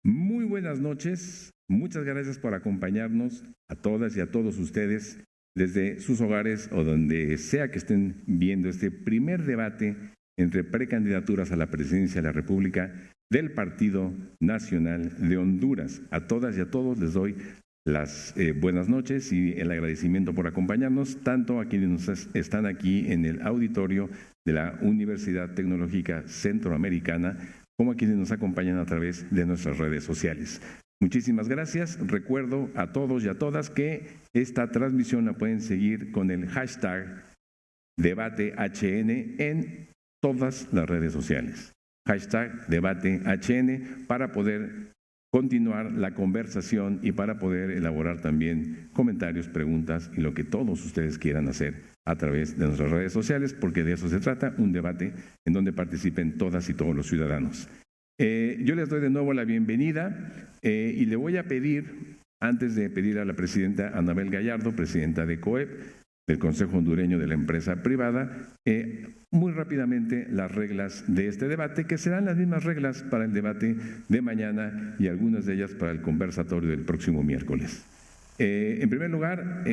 Muy buenas noches, muchas gracias por acompañarnos a todas y a todos ustedes desde sus hogares o donde sea que estén viendo este primer debate entre precandidaturas a la presidencia de la República del Partido Nacional de Honduras. A todas y a todos les doy las buenas noches y el agradecimiento por acompañarnos, tanto a quienes están aquí en el auditorio de la Universidad Tecnológica Centroamericana, como a quienes nos acompañan a través de nuestras redes sociales. Muchísimas gracias. Recuerdo a todos y a todas que esta transmisión la pueden seguir con el hashtag DebateHN en todas las redes sociales. Hashtag DebateHN para poder continuar la conversación y para poder elaborar también comentarios, preguntas y lo que todos ustedes quieran hacer a través de nuestras redes sociales, porque de eso se trata, un debate en donde participen todas y todos los ciudadanos. Yo les doy de nuevo la bienvenida y le voy a pedir, antes de pedir a la presidenta Anabel Gallardo, presidenta de COEP, del Consejo Hondureño de la Empresa Privada, muy rápidamente las reglas de este debate, que serán las mismas reglas para el debate de mañana y algunas de ellas para el conversatorio del próximo miércoles. En primer lugar,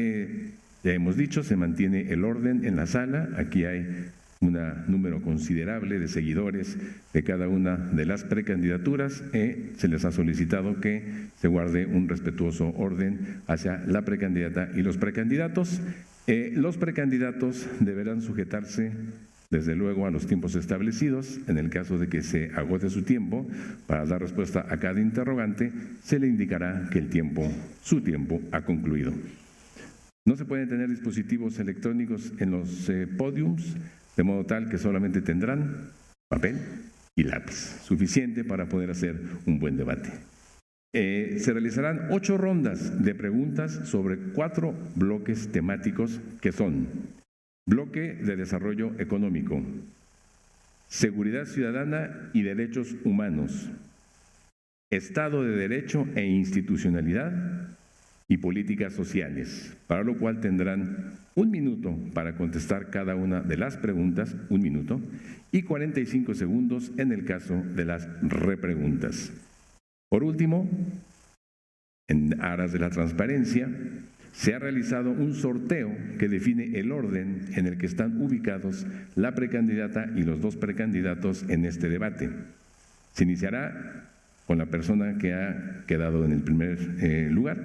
ya hemos dicho, se mantiene el orden en la sala. Aquí hay un número considerable de seguidores de cada una de las precandidaturas. Se les ha solicitado que se guarde un respetuoso orden hacia la precandidata y los precandidatos. Los precandidatos deberán sujetarse, desde luego, a los tiempos establecidos. En el caso de que se agote su tiempo para dar respuesta a cada interrogante, se le indicará que su tiempo ha concluido. No se pueden tener dispositivos electrónicos en los podiums, de modo tal que solamente tendrán papel y lápiz, suficiente para poder hacer un buen debate. Se realizarán 8 rondas de preguntas sobre 4 bloques temáticos que son: bloque de desarrollo económico, seguridad ciudadana y derechos humanos, Estado de Derecho e institucionalidad y políticas sociales, para lo cual tendrán 1 minuto para contestar cada una de las preguntas, 1 minuto, y 45 segundos en el caso de las repreguntas. Por último, en aras de la transparencia, se ha realizado un sorteo que define el orden en el que están ubicados la precandidata y los 2 precandidatos en este debate. Se iniciará con la persona que ha quedado en el primer lugar,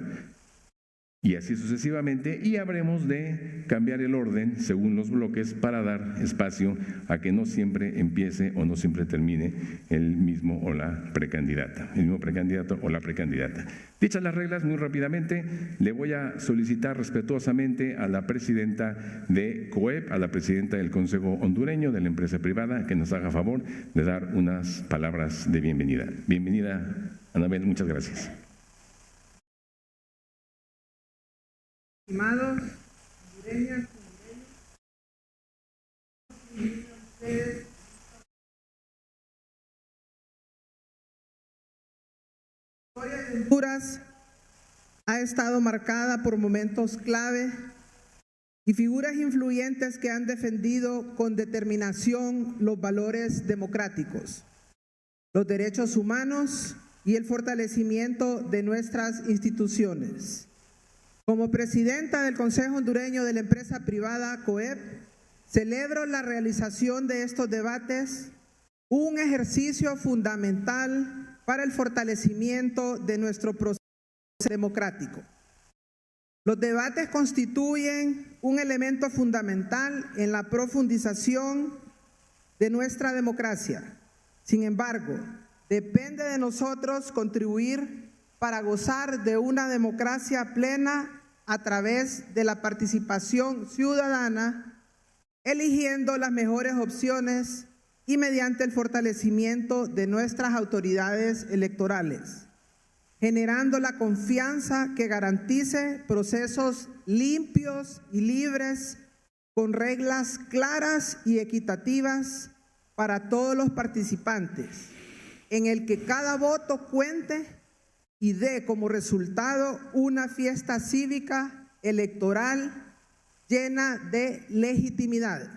y así sucesivamente, y habremos de cambiar el orden según los bloques para dar espacio a que no siempre empiece o no siempre termine el mismo o la precandidata, el mismo precandidato o la precandidata. Dichas las reglas, muy rápidamente, le voy a solicitar respetuosamente a la presidenta de COEP, a la presidenta del Consejo Hondureño de la Empresa Privada, que nos haga favor de dar unas palabras de bienvenida. Bienvenida, Anabel, muchas gracias. Estimados hondureñas, ustedes, la historia de Honduras ha estado marcada por momentos clave y figuras influyentes que han defendido con determinación los valores democráticos, los derechos humanos y el fortalecimiento de nuestras instituciones. Como presidenta del Consejo Hondureño de la Empresa Privada, COEP, celebro la realización de estos debates, un ejercicio fundamental para el fortalecimiento de nuestro proceso democrático. Los debates constituyen un elemento fundamental en la profundización de nuestra democracia. Sin embargo, depende de nosotros contribuir para gozar de una democracia plena a través de la participación ciudadana, eligiendo las mejores opciones y mediante el fortalecimiento de nuestras autoridades electorales, generando la confianza que garantice procesos limpios y libres, con reglas claras y equitativas para todos los participantes, en el que cada voto cuente y dé como resultado una fiesta cívica electoral llena de legitimidad.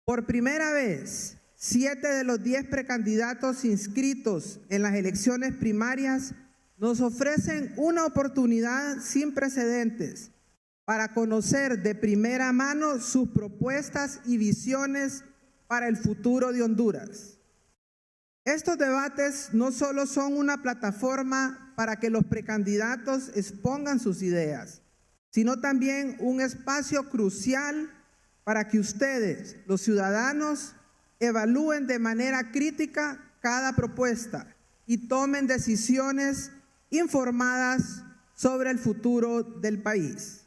Por primera vez 7 de los 10 precandidatos inscritos en las elecciones primarias nos ofrecen una oportunidad sin precedentes para conocer de primera mano sus propuestas y visiones para el futuro de Honduras. Estos debates no solo son una plataforma para que los precandidatos expongan sus ideas, sino también un espacio crucial para que ustedes, los ciudadanos, evalúen de manera crítica cada propuesta y tomen decisiones informadas sobre el futuro del país.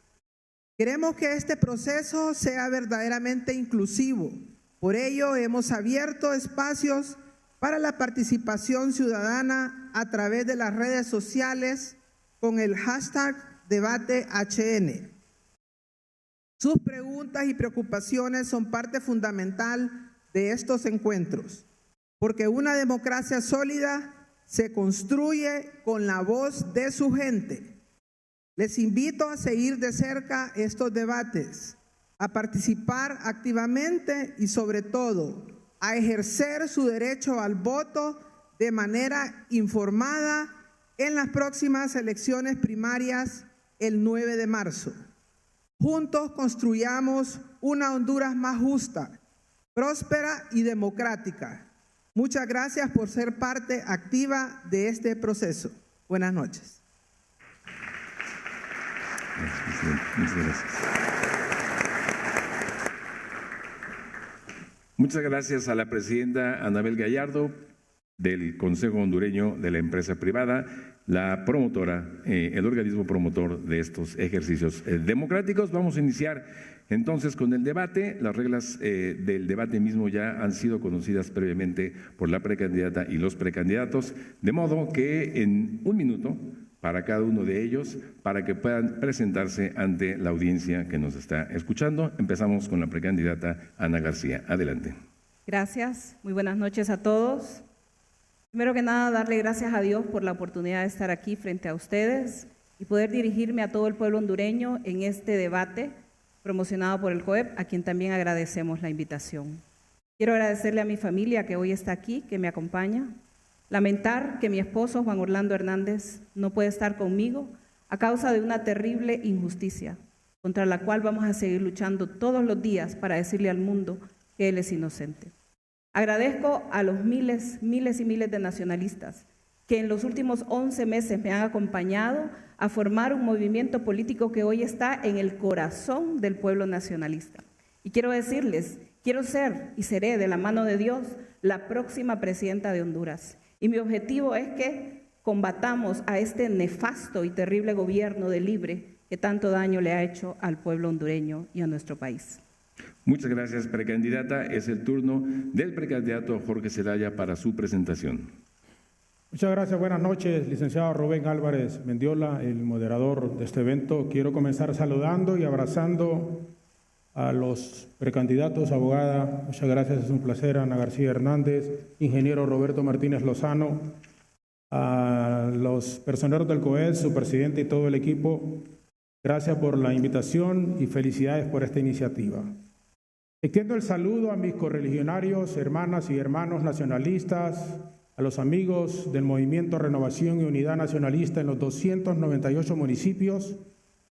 Queremos que este proceso sea verdaderamente inclusivo. Por ello, hemos abierto espacios para la participación ciudadana a través de las redes sociales con el hashtag DebateHN. Sus preguntas y preocupaciones son parte fundamental de estos encuentros, porque una democracia sólida se construye con la voz de su gente. Les invito a seguir de cerca estos debates, a participar activamente y sobre todo a ejercer su derecho al voto de manera informada en las próximas elecciones primarias el 9 de marzo. Juntos construyamos una Honduras más justa, próspera y democrática. Muchas gracias por ser parte activa de este proceso. Buenas noches. Muchas gracias. Muchas gracias a la presidenta Anabel Gallardo del Consejo Hondureño de la Empresa Privada, la promotora, el organismo promotor de estos ejercicios democráticos. Vamos a iniciar entonces con el debate. Las reglas del debate mismo ya han sido conocidas previamente por la precandidata y los precandidatos, de modo que en un minuto para cada uno de ellos, para que puedan presentarse ante la audiencia que nos está escuchando. Empezamos con la precandidata Ana García. Adelante. Gracias. Muy buenas noches a todos. Primero que nada, darle gracias a Dios por la oportunidad de estar aquí frente a ustedes y poder dirigirme a todo el pueblo hondureño en este debate promocionado por el COEP, a quien también agradecemos la invitación. Quiero agradecerle a mi familia que hoy está aquí, que me acompaña. Lamentar que mi esposo, Juan Orlando Hernández, no puede estar conmigo a causa de una terrible injusticia, contra la cual vamos a seguir luchando todos los días para decirle al mundo que él es inocente. Agradezco a los miles y miles de nacionalistas que en los últimos 11 meses me han acompañado a formar un movimiento político que hoy está en el corazón del pueblo nacionalista. Y quiero decirles, quiero ser y seré de la mano de Dios la próxima presidenta de Honduras. Y mi objetivo es que combatamos a este nefasto y terrible gobierno de Libre que tanto daño le ha hecho al pueblo hondureño y a nuestro país. Muchas gracias, precandidata. Es el turno del precandidato Jorge Zelaya para su presentación. Muchas gracias. Buenas noches, licenciado Rubén Álvarez Mendiola, el moderador de este evento. Quiero comenzar saludando y abrazando a los precandidatos, abogada, muchas gracias, es un placer, Ana García Hernández, ingeniero Roberto Martínez Lozano, a los personeros del COEP, su presidente y todo el equipo, gracias por la invitación y felicidades por esta iniciativa. Extiendo el saludo a mis correligionarios, hermanas y hermanos nacionalistas, a los amigos del Movimiento Renovación y Unidad Nacionalista en los 298 municipios,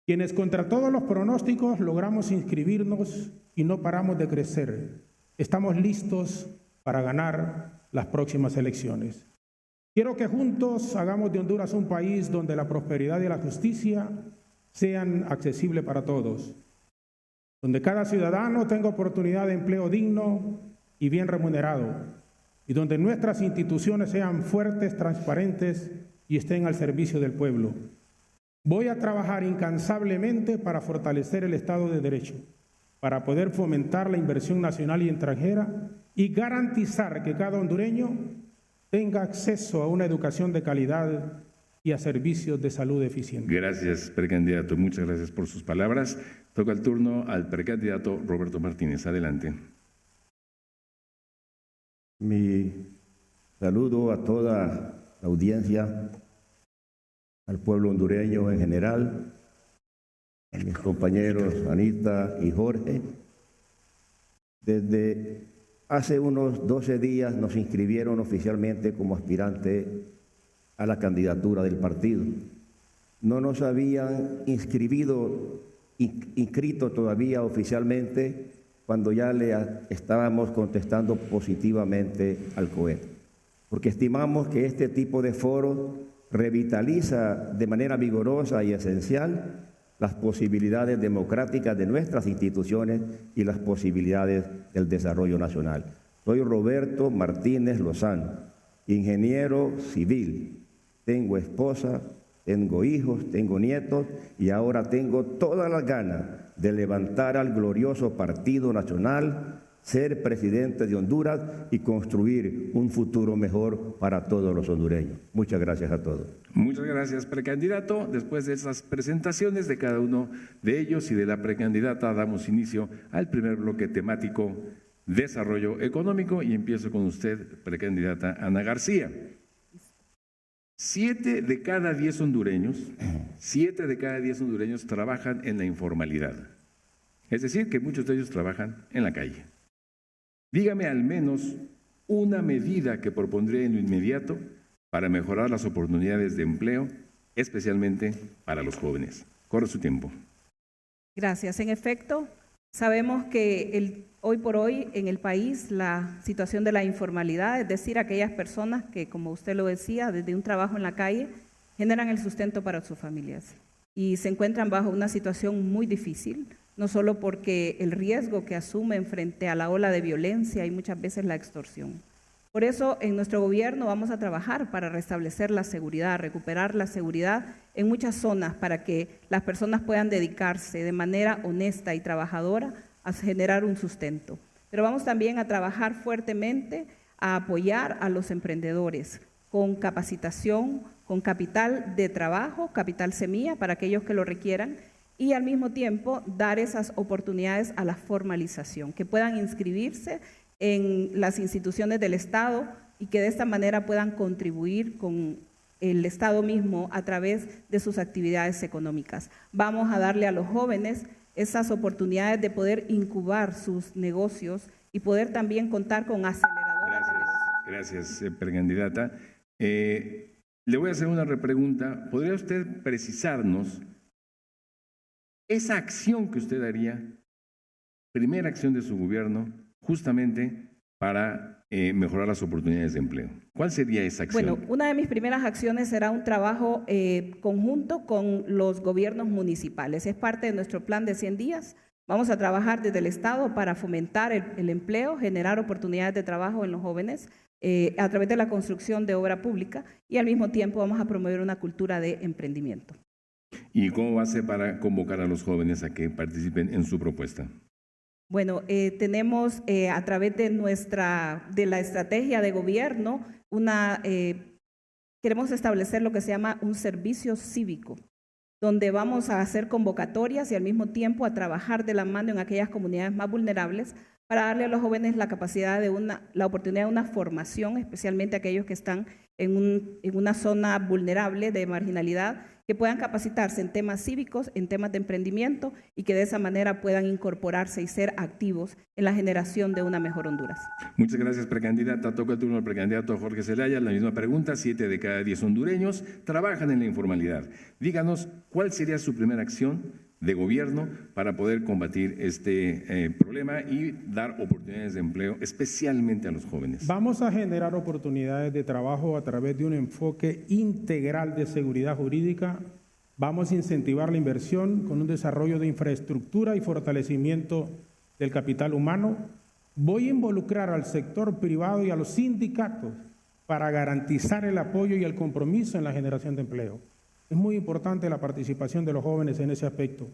quienes contra todos los pronósticos logramos inscribirnos y no paramos de crecer. Estamos listos para ganar las próximas elecciones. Quiero que juntos hagamos de Honduras un país donde la prosperidad y la justicia sean accesibles para todos, donde cada ciudadano tenga oportunidad de empleo digno y bien remunerado, y donde nuestras instituciones sean fuertes, transparentes y estén al servicio del pueblo. Voy a trabajar incansablemente para fortalecer el Estado de Derecho, para poder fomentar la inversión nacional y extranjera y garantizar que cada hondureño tenga acceso a una educación de calidad y a servicios de salud eficientes. Gracias, precandidato. Muchas gracias por sus palabras. Toca el turno al precandidato Roberto Martínez. Adelante. Mi saludo a toda la audiencia, al pueblo hondureño en general, a mis compañeros Anita y Jorge. Desde hace unos 12 días nos inscribieron oficialmente como aspirante a la candidatura del partido. No nos habían inscrito todavía oficialmente cuando ya le estábamos contestando positivamente al COE, porque estimamos que este tipo de foros revitaliza de manera vigorosa y esencial las posibilidades democráticas de nuestras instituciones y las posibilidades del desarrollo nacional. Soy Roberto Martínez Lozano, ingeniero civil, tengo esposa, tengo hijos, tengo nietos y ahora tengo todas las ganas de levantar al glorioso Partido Nacional, ser presidente de Honduras y construir un futuro mejor para todos los hondureños. Muchas gracias a todos. Muchas gracias, precandidato. Después de esas presentaciones de cada uno de ellos y de la precandidata, damos inicio al primer bloque temático, desarrollo económico, y empiezo con usted, precandidata Ana García. 7 de cada 10 hondureños trabajan en la informalidad. Es decir, que muchos de ellos trabajan en la calle. Dígame al menos una medida que propondría en lo inmediato para mejorar las oportunidades de empleo, especialmente para los jóvenes. Corre su tiempo. Gracias. En efecto, sabemos que hoy por hoy en el país la situación de la informalidad, es decir, aquellas personas que, como usted lo decía, desde un trabajo en la calle, generan el sustento para sus familias y se encuentran bajo una situación muy difícil, no solo porque el riesgo que asumen frente a la ola de violencia y muchas veces la extorsión. Por eso, en nuestro gobierno vamos a trabajar para restablecer la seguridad, recuperar la seguridad en muchas zonas para que las personas puedan dedicarse de manera honesta y trabajadora a generar un sustento. Pero vamos también a trabajar fuertemente a apoyar a los emprendedores con capacitación, con capital de trabajo, capital semilla para aquellos que lo requieran, y al mismo tiempo dar esas oportunidades a la formalización, que puedan inscribirse en las instituciones del Estado y que de esta manera puedan contribuir con el Estado mismo a través de sus actividades económicas. Vamos a darle a los jóvenes esas oportunidades de poder incubar sus negocios y poder también contar con aceleradoras. Gracias, precandidata. Le voy a hacer una repregunta. ¿Podría usted precisarnos esa acción que usted haría, primera acción de su gobierno, justamente para mejorar las oportunidades de empleo? ¿Cuál sería esa acción? Bueno, una de mis primeras acciones será un trabajo conjunto con los gobiernos municipales. Es parte de nuestro plan de 100 días. Vamos a trabajar desde el Estado para fomentar el empleo, generar oportunidades de trabajo en los jóvenes a través de la construcción de obra pública, y al mismo tiempo vamos a promover una cultura de emprendimiento. ¿Y cómo va a ser para convocar a los jóvenes a que participen en su propuesta? Bueno, tenemos a través de la estrategia de gobierno queremos establecer lo que se llama un servicio cívico, donde vamos a hacer convocatorias y al mismo tiempo a trabajar de la mano en aquellas comunidades más vulnerables para darle a los jóvenes la capacidad la oportunidad de una formación, especialmente aquellos que están en una zona vulnerable de marginalidad, que puedan capacitarse en temas cívicos, en temas de emprendimiento, y que de esa manera puedan incorporarse y ser activos en la generación de una mejor Honduras. Muchas gracias, precandidata. Toca el turno al precandidato Jorge Zelaya. La misma pregunta: 7 de cada 10 hondureños trabajan en la informalidad. Díganos, ¿cuál sería su primera acción de gobierno para poder combatir este problema y dar oportunidades de empleo, especialmente a los jóvenes? Vamos a generar oportunidades de trabajo a través de un enfoque integral de seguridad jurídica. Vamos a incentivar la inversión con un desarrollo de infraestructura y fortalecimiento del capital humano. Voy a involucrar al sector privado y a los sindicatos para garantizar el apoyo y el compromiso en la generación de empleo. Es muy importante la participación de los jóvenes en ese aspecto.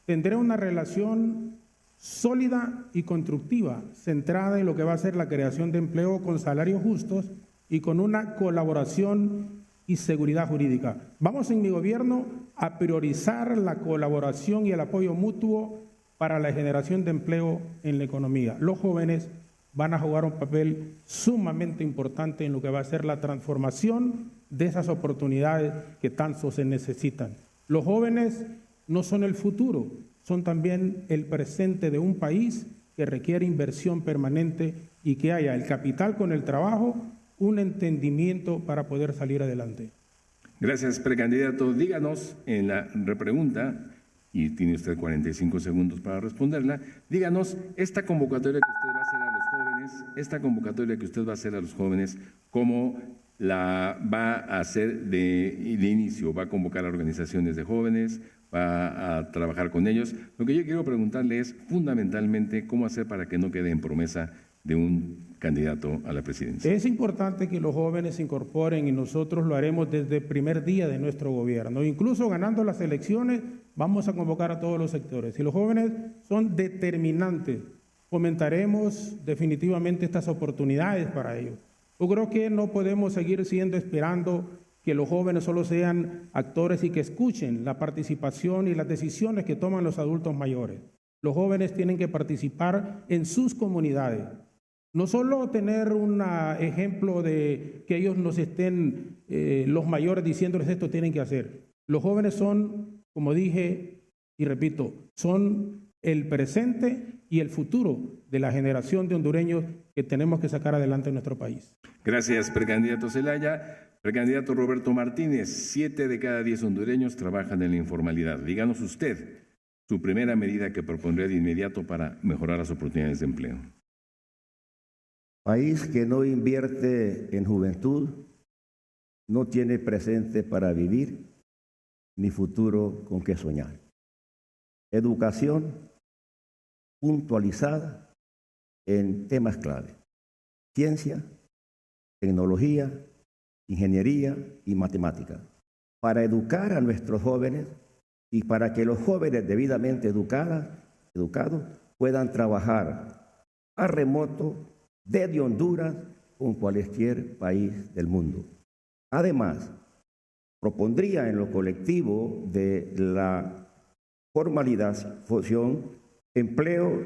Tendré una relación sólida y constructiva, centrada en lo que va a ser la creación de empleo con salarios justos y con una colaboración y seguridad jurídica. Vamos en mi gobierno a priorizar la colaboración y el apoyo mutuo para la generación de empleo en la economía. Los jóvenes van a jugar un papel sumamente importante en lo que va a ser la transformación de esas oportunidades que tanto se necesitan. Los jóvenes no son el futuro, son también el presente de un país que requiere inversión permanente y que haya el capital con el trabajo, un entendimiento para poder salir adelante. Gracias, precandidato. Díganos en la repregunta, y tiene usted 45 segundos para responderla, díganos esta convocatoria que usted va a hacer a los jóvenes, ¿cómo la va a hacer de inicio? ¿Va a convocar a organizaciones de jóvenes? ¿Va a trabajar con ellos? Lo que yo quiero preguntarle es fundamentalmente cómo hacer para que no quede en promesa de un candidato a la presidencia. Es importante que los jóvenes se incorporen y nosotros lo haremos desde el primer día de nuestro gobierno. Incluso ganando las elecciones vamos a convocar a todos los sectores. Y los jóvenes son determinantes. Fomentaremos definitivamente estas oportunidades para ellos. Yo creo que no podemos seguir esperando que los jóvenes solo sean actores y que escuchen la participación y las decisiones que toman los adultos mayores. Los jóvenes tienen que participar en sus comunidades. No solo tener un ejemplo de que ellos nos estén, los mayores, diciéndoles esto tienen que hacer. Los jóvenes son, como dije y repito, son el presente y el futuro de la generación de hondureños que tenemos que sacar adelante en nuestro país. Gracias, precandidato Zelaya. Precandidato Roberto Martínez, 7 de cada 10 hondureños trabajan en la informalidad. Díganos usted su primera medida que propondría de inmediato para mejorar las oportunidades de empleo. País que no invierte en juventud no tiene presente para vivir ni futuro con qué soñar. Educación puntualizada en temas clave: ciencia, tecnología, ingeniería y matemática, para educar a nuestros jóvenes y para que los jóvenes debidamente educados puedan trabajar a remoto desde Honduras con cualquier país del mundo. Además, propondría en lo colectivo de la formalización empleo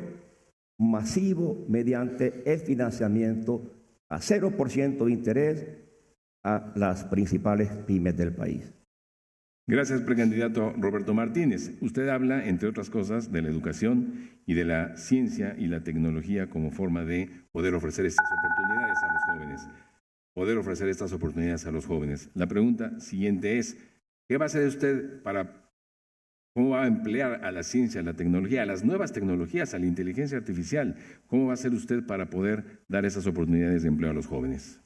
masivo mediante el financiamiento a 0% de interés a las principales pymes del país. Gracias, precandidato Roberto Martínez. Usted habla, entre otras cosas, de la educación y de la ciencia y la tecnología como forma de poder ofrecer estas oportunidades a los jóvenes. La pregunta siguiente es, ¿qué va a hacer usted cómo va a emplear a la ciencia, a la tecnología, a las nuevas tecnologías, a la inteligencia artificial? ¿Cómo va a hacer usted para poder dar esas oportunidades de empleo a los jóvenes?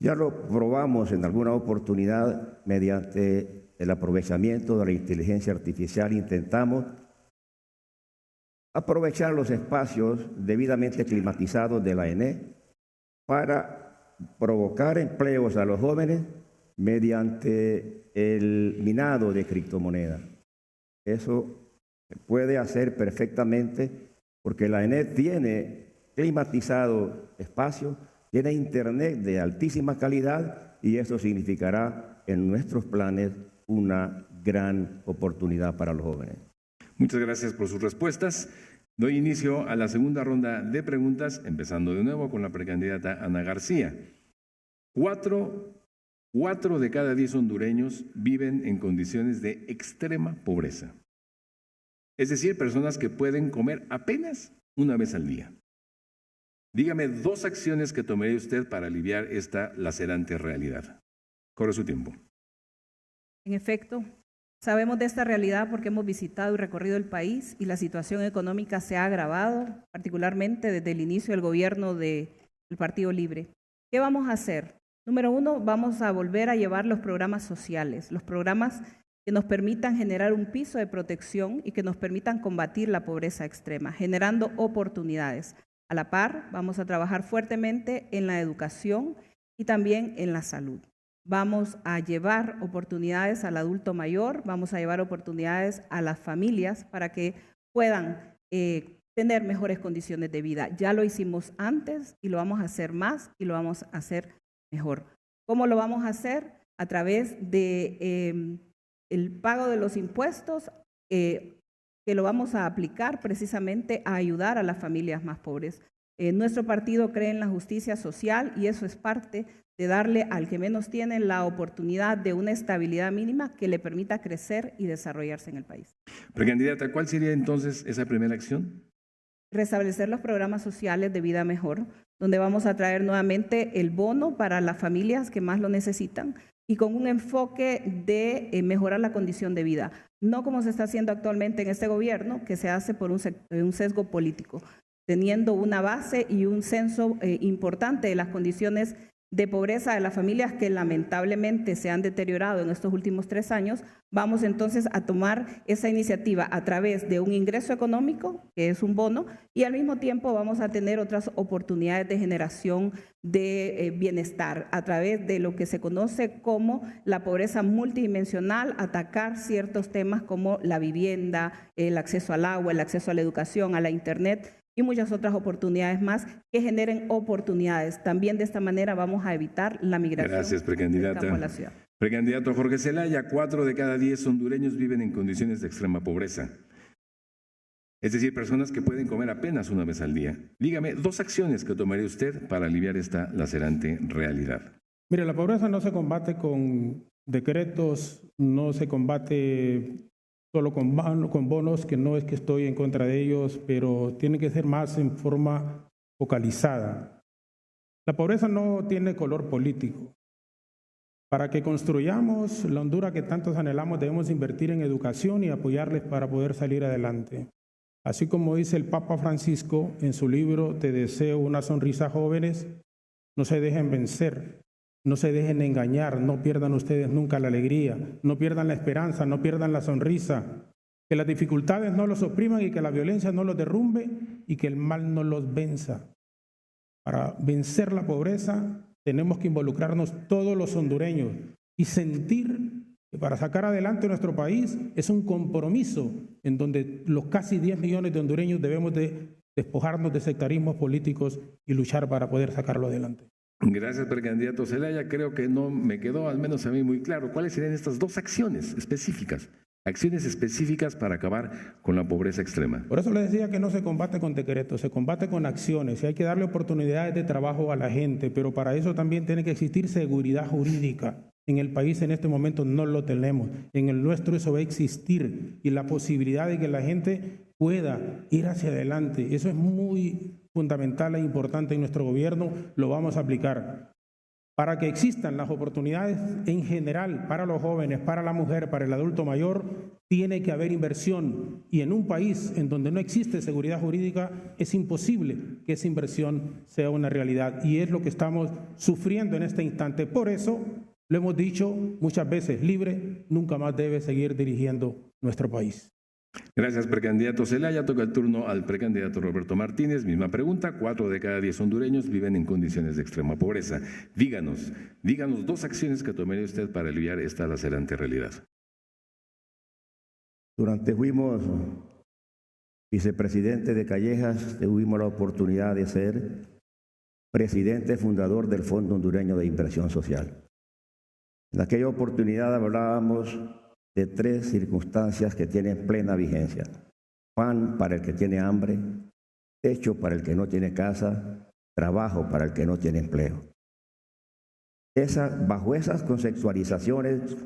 Ya lo probamos en alguna oportunidad mediante el aprovechamiento de la inteligencia artificial. Intentamos aprovechar los espacios debidamente climatizados de la ENE para provocar empleos a los jóvenes mediante el minado de criptomonedas. Eso se puede hacer perfectamente porque la ENE tiene climatizado espacios, tiene internet de altísima calidad y eso significará en nuestros planes una gran oportunidad para los jóvenes. Muchas gracias por sus respuestas. Doy inicio a la segunda ronda de preguntas, empezando de nuevo con la precandidata Ana García. 4 de cada 10 hondureños viven en condiciones de extrema pobreza. Es decir, personas que pueden comer apenas una vez al día. Dígame 2 acciones que tomaría usted para aliviar esta lacerante realidad. Corre su tiempo. En efecto, sabemos de esta realidad porque hemos visitado y recorrido el país y la situación económica se ha agravado, particularmente desde el inicio del gobierno del Partido Libre. ¿Qué vamos a hacer? Número 1, vamos a volver a llevar los programas sociales, los programas que nos permitan generar un piso de protección y que nos permitan combatir la pobreza extrema, generando oportunidades. A la par, vamos a trabajar fuertemente en la educación y también en la salud. Vamos a llevar oportunidades al adulto mayor, vamos a llevar oportunidades a las familias para que puedan tener mejores condiciones de vida. Ya lo hicimos antes y lo vamos a hacer más y lo vamos a hacer mejor. ¿Cómo lo vamos a hacer? A través de el pago de los impuestos, que lo vamos a aplicar precisamente a ayudar a las familias más pobres. Nuestro partido cree en la justicia social y eso es parte de darle al que menos tiene la oportunidad de una estabilidad mínima que le permita crecer y desarrollarse en el país. Precandidata, ¿cuál sería entonces esa primera acción? restablecer los programas sociales de vida mejor, donde vamos a traer nuevamente el bono para las familias que más lo necesitan y con un enfoque de mejorar la condición de vida, no como se está haciendo actualmente en este gobierno, que se hace por un sesgo político, teniendo una base y un censo importante de las condiciones de pobreza de las familias que lamentablemente se han deteriorado en estos últimos 3 años. Vamos entonces a tomar esa iniciativa a través de un ingreso económico, que es un bono, y al mismo tiempo vamos a tener otras oportunidades de generación de bienestar a través de lo que se conoce como la pobreza multidimensional, atacar ciertos temas como la vivienda, el acceso al agua, el acceso a la educación, a la internet, y muchas otras oportunidades más que generen oportunidades. También de esta manera vamos a evitar la migración. Gracias, precandidata. A la ciudad. Precandidato Jorge Zelaya, 4 de cada 10 hondureños viven en condiciones de extrema pobreza. Es decir, personas que pueden comer apenas una vez al día. Dígame 2 acciones que tomaría usted para aliviar esta lacerante realidad. Mire, la pobreza no se combate con decretos, no se combate solo con bonos, que no es que estoy en contra de ellos, pero tiene que ser más en forma focalizada. La pobreza no tiene color político. Para que construyamos la Honduras que tantos anhelamos, debemos invertir en educación y apoyarles para poder salir adelante. Así como dice el Papa Francisco en su libro Te deseo una sonrisa, jóvenes, no se dejen vencer. No se dejen engañar, no pierdan ustedes nunca la alegría, no pierdan la esperanza, no pierdan la sonrisa. Que las dificultades no los opriman y que la violencia no los derrumbe y que el mal no los venza. Para vencer la pobreza tenemos que involucrarnos todos los hondureños y sentir que para sacar adelante nuestro país es un compromiso en donde los casi 10 millones de hondureños debemos de despojarnos de sectarismos políticos y luchar para poder sacarlo adelante. Gracias, precandidato Zelaya. Creo que no me quedó, al menos a mí, muy claro. ¿Cuáles serían estas 2 acciones específicas? Acciones específicas para acabar con la pobreza extrema. Por eso les decía que no se combate con decretos, se combate con acciones. Y hay que darle oportunidades de trabajo a la gente, pero para eso también tiene que existir seguridad jurídica. En el país en este momento no lo tenemos. En el nuestro eso va a existir y la posibilidad de que la gente pueda ir hacia adelante. Eso es muy fundamental e importante en nuestro gobierno, lo vamos a aplicar. Para que existan las oportunidades en general para los jóvenes, para la mujer, para el adulto mayor, tiene que haber inversión. Y en un país en donde no existe seguridad jurídica, es imposible que esa inversión sea una realidad. Y es lo que estamos sufriendo en este instante. Por eso, lo hemos dicho muchas veces, libre nunca más debe seguir dirigiendo nuestro país. Gracias, precandidato Zelaya. Toca el turno al precandidato Roberto Martínez. Misma pregunta. 4 de cada 10 hondureños viven en condiciones de extrema pobreza. Díganos 2 acciones que tomaría usted para aliviar esta lacerante realidad. Durante fuimos vicepresidente de Callejas, tuvimos la oportunidad de ser presidente fundador del Fondo Hondureño de Inversión Social. En aquella oportunidad hablábamos de 3 circunstancias que tienen plena vigencia. Pan para el que tiene hambre, techo para el que no tiene casa, trabajo para el que no tiene empleo. Bajo esas conceptualizaciones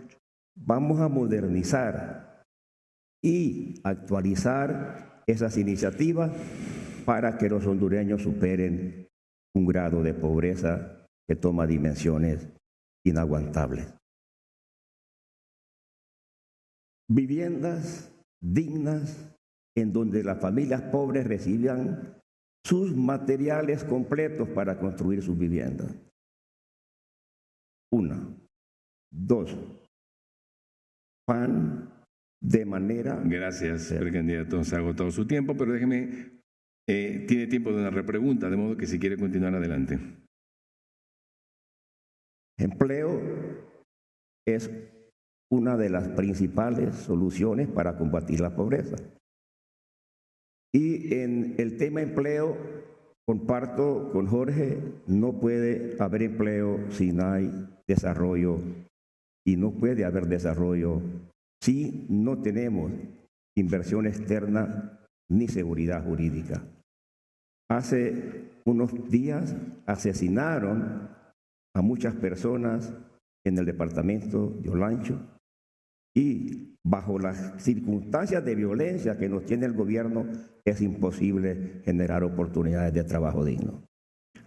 vamos a modernizar y actualizar esas iniciativas para que los hondureños superen un grado de pobreza que toma dimensiones inaguantables. Viviendas dignas en donde las familias pobres recibían sus materiales completos para construir sus viviendas. 1. 2. Pan de manera... Gracias, precandidato. Se ha agotado su tiempo, pero déjeme, tiene tiempo de una repregunta, de modo que si quiere continuar adelante. Empleo es una de las principales soluciones para combatir la pobreza. Y en el tema empleo, comparto con Jorge, no puede haber empleo si no hay desarrollo y no puede haber desarrollo si no tenemos inversión externa ni seguridad jurídica. Hace unos días asesinaron a muchas personas en el departamento de Olancho y bajo las circunstancias de violencia que nos tiene el gobierno es imposible generar oportunidades de trabajo digno.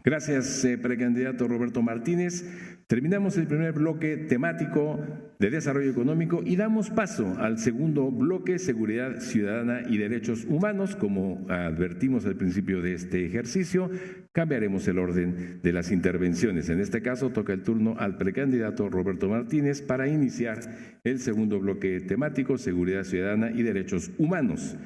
Gracias, precandidato Roberto Martínez. Terminamos el primer bloque temático de desarrollo económico y damos paso al segundo bloque, seguridad ciudadana y derechos humanos. Como advertimos al principio de este ejercicio, cambiaremos el orden de las intervenciones. En este caso, toca el turno al precandidato Roberto Martínez para iniciar el segundo bloque temático, seguridad ciudadana y derechos humanos.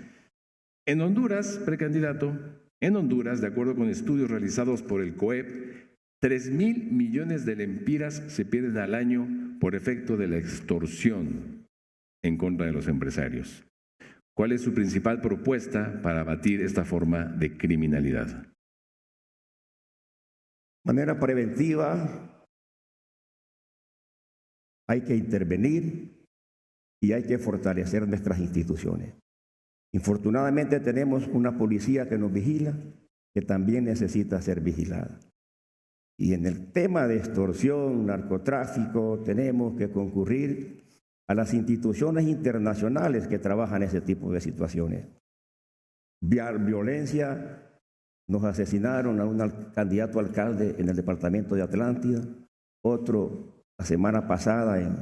En Honduras, precandidato, en Honduras, de acuerdo con estudios realizados por el COEP, 3,000 millones de lempiras se pierden al año por efecto de la extorsión en contra de los empresarios. ¿Cuál es su principal propuesta para abatir esta forma de criminalidad? De manera preventiva, hay que intervenir y hay que fortalecer nuestras instituciones. Infortunadamente tenemos una policía que nos vigila, que también necesita ser vigilada. Y en el tema de extorsión, narcotráfico, tenemos que concurrir a las instituciones internacionales que trabajan ese tipo de situaciones. Violencia, nos asesinaron a un candidato a alcalde en el departamento de Atlántida, otro la semana pasada en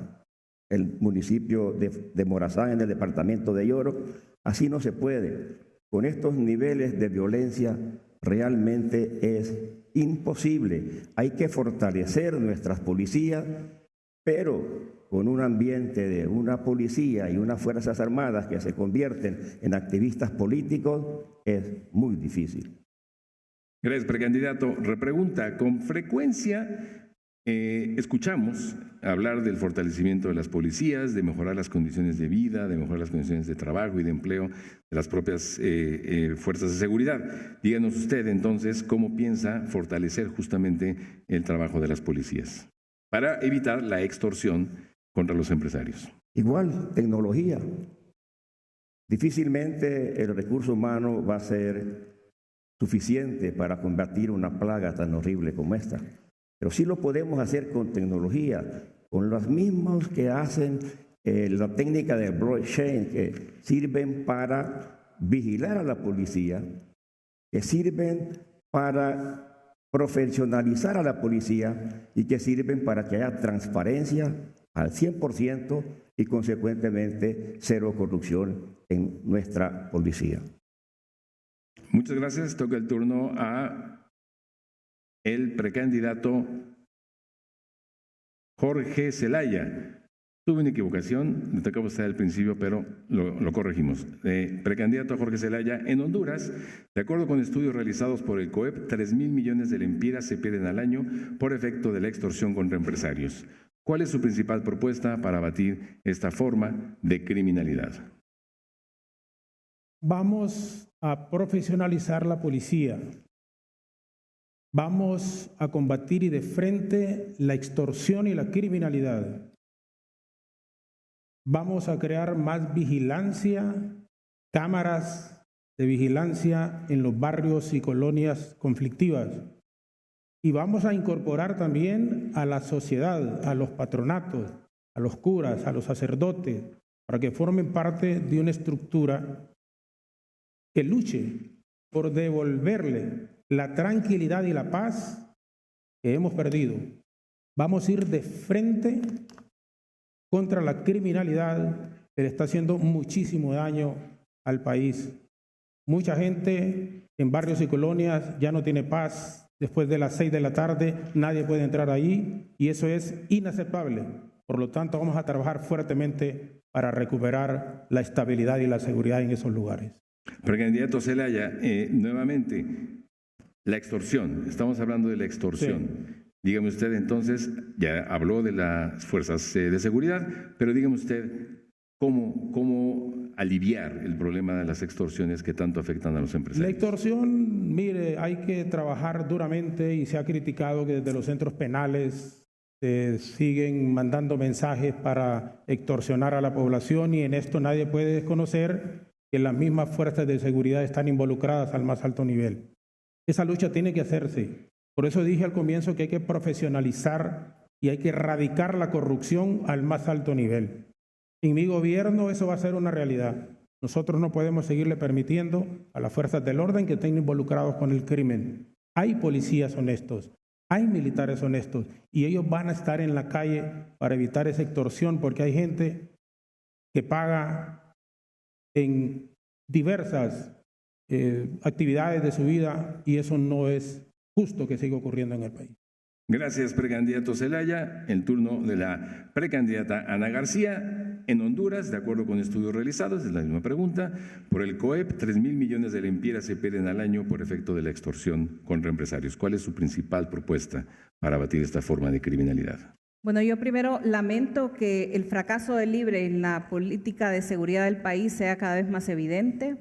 el municipio de Morazán, en el departamento de Lloro. Así no se puede. Con estos niveles de violencia realmente es imposible. Hay que fortalecer nuestras policías, pero con un ambiente de una policía y unas fuerzas armadas que se convierten en activistas políticos es muy difícil. Gracias, precandidato. Repregunta, con frecuencia escuchamos hablar del fortalecimiento de las policías, de mejorar las condiciones de vida, de mejorar las condiciones de trabajo y de empleo de las propias fuerzas de seguridad. Díganos usted entonces cómo piensa fortalecer justamente el trabajo de las policías para evitar la extorsión contra los empresarios. Igual, tecnología. Difícilmente el recurso humano va a ser suficiente para combatir una plaga tan horrible como esta. Pero sí lo podemos hacer con tecnología, con los mismos que hacen la técnica de blockchain, que sirven para vigilar a la policía, que sirven para profesionalizar a la policía y que sirven para que haya transparencia al 100% y consecuentemente cero corrupción en nuestra policía. Muchas gracias. Toca el turno a el precandidato Jorge Zelaya. Tuve una equivocación, me tocaba estar al principio, pero lo corregimos. Precandidato Jorge Zelaya, en Honduras, de acuerdo con estudios realizados por el COEP, 3,000 millones de lempiras se pierden al año por efecto de la extorsión contra empresarios. ¿Cuál es su principal propuesta para abatir esta forma de criminalidad? Vamos a profesionalizar la policía. Vamos a combatir y de frente la extorsión y la criminalidad. Vamos a crear más vigilancia, cámaras de vigilancia en los barrios y colonias conflictivas. Y vamos a incorporar también a la sociedad, a los patronatos, a los curas, a los sacerdotes, para que formen parte de una estructura que luche por devolverle la tranquilidad y la paz que hemos perdido. Vamos a ir de frente contra la criminalidad que le está haciendo muchísimo daño al país. Mucha gente en barrios y colonias ya no tiene paz. Después de las 6 de la tarde nadie puede entrar ahí y eso es inaceptable. Por lo tanto, vamos a trabajar fuertemente para recuperar la estabilidad y la seguridad en esos lugares. Precandidato Zelaya, nuevamente, la extorsión. Estamos hablando de la extorsión. Sí. Dígame usted entonces, ya habló de las fuerzas de seguridad, pero dígame usted cómo aliviar el problema de las extorsiones que tanto afectan a los empresarios. La extorsión, mire, hay que trabajar duramente y se ha criticado que desde los centros penales siguen mandando mensajes para extorsionar a la población y en esto nadie puede desconocer que las mismas fuerzas de seguridad están involucradas al más alto nivel. Esa lucha tiene que hacerse. Por eso dije al comienzo que hay que profesionalizar y hay que erradicar la corrupción al más alto nivel. En mi gobierno eso va a ser una realidad. Nosotros no podemos seguirle permitiendo a las fuerzas del orden que estén involucrados con el crimen. Hay policías honestos, hay militares honestos y ellos van a estar en la calle para evitar esa extorsión porque hay gente que paga en diversas actividades de su vida y eso no es justo que siga ocurriendo en el país. Gracias, precandidato Zelaya. El turno de la precandidata Ana García. En Honduras, de acuerdo con estudios realizados, es la misma pregunta, por el COEP, 3,000 millones de lempiras se pierden al año por efecto de la extorsión contra empresarios. ¿Cuál es su principal propuesta para abatir esta forma de criminalidad? Bueno, yo primero lamento que el fracaso de Libre en la política de seguridad del país sea cada vez más evidente.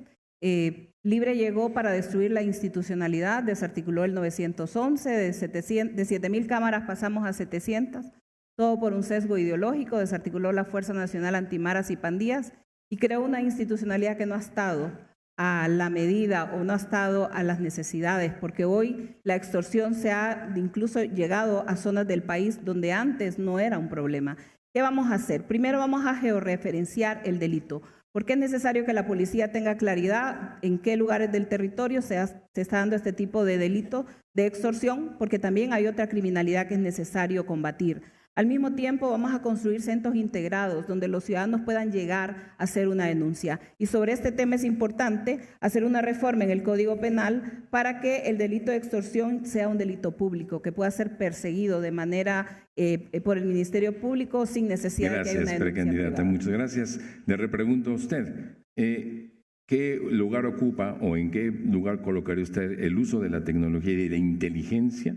Libre llegó para destruir la institucionalidad, desarticuló el 911, de 7,000 cámaras pasamos a 700, todo por un sesgo ideológico, desarticuló la Fuerza Nacional Antimaras y Pandillas y creó una institucionalidad que no ha estado a la medida o no ha estado a las necesidades, porque hoy la extorsión se ha incluso llegado a zonas del país donde antes no era un problema. ¿Qué vamos a hacer? Primero vamos a georreferenciar el delito. Porque es necesario que la policía tenga claridad en qué lugares del territorio se está dando este tipo de delito de extorsión, porque también hay otra criminalidad que es necesario combatir. Al mismo tiempo, vamos a construir centros integrados donde los ciudadanos puedan llegar a hacer una denuncia. Y sobre este tema es importante hacer una reforma en el Código Penal para que el delito de extorsión sea un delito público, que pueda ser perseguido de manera por el Ministerio Público sin necesidad de que haya una denuncia precandidata, privada. muchas gracias. Le repregunto a usted, ¿qué lugar ocupa o en qué lugar colocaría usted el uso de la tecnología y de la inteligencia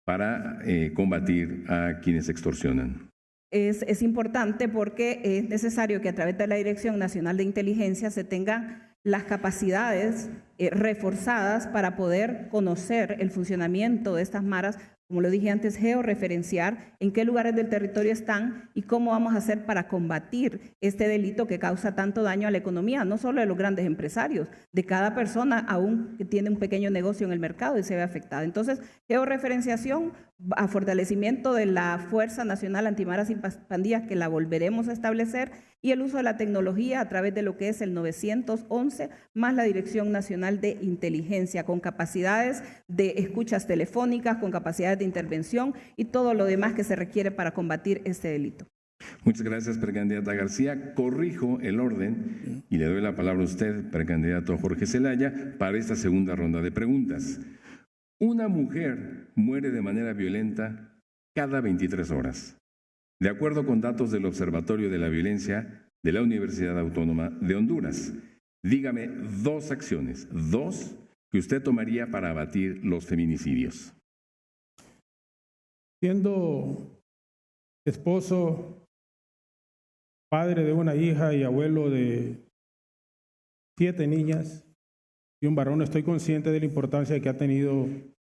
para combatir a quienes extorsionan? Es importante porque es necesario que a través de la Dirección Nacional de Inteligencia se tengan las capacidades reforzadas para poder conocer el funcionamiento de estas maras, como lo dije antes, georreferenciar en qué lugares del territorio están y cómo vamos a hacer para combatir este delito que causa tanto daño a la economía, no solo de los grandes empresarios, de cada persona aún que tiene un pequeño negocio en el mercado y se ve afectada. Entonces, georreferenciación, a fortalecimiento de la Fuerza Nacional Antimaras y Pandillas, que la volveremos a establecer, y el uso de la tecnología a través de lo que es el 911, más la Dirección Nacional de Inteligencia, con capacidades de escuchas telefónicas, con capacidades de intervención y todo lo demás que se requiere para combatir este delito. Muchas gracias, precandidata García. Corrijo el orden y le doy la palabra a usted, precandidato Jorge Zelaya, para esta segunda ronda de preguntas. Una mujer muere de manera violenta cada 23 horas. De acuerdo con datos del Observatorio de la Violencia de la Universidad Autónoma de Honduras, dígame 2 acciones, 2 que usted tomaría para abatir los feminicidios. Siendo esposo, padre de una hija y abuelo de 7 niñas y un varón, estoy consciente de la importancia que ha tenido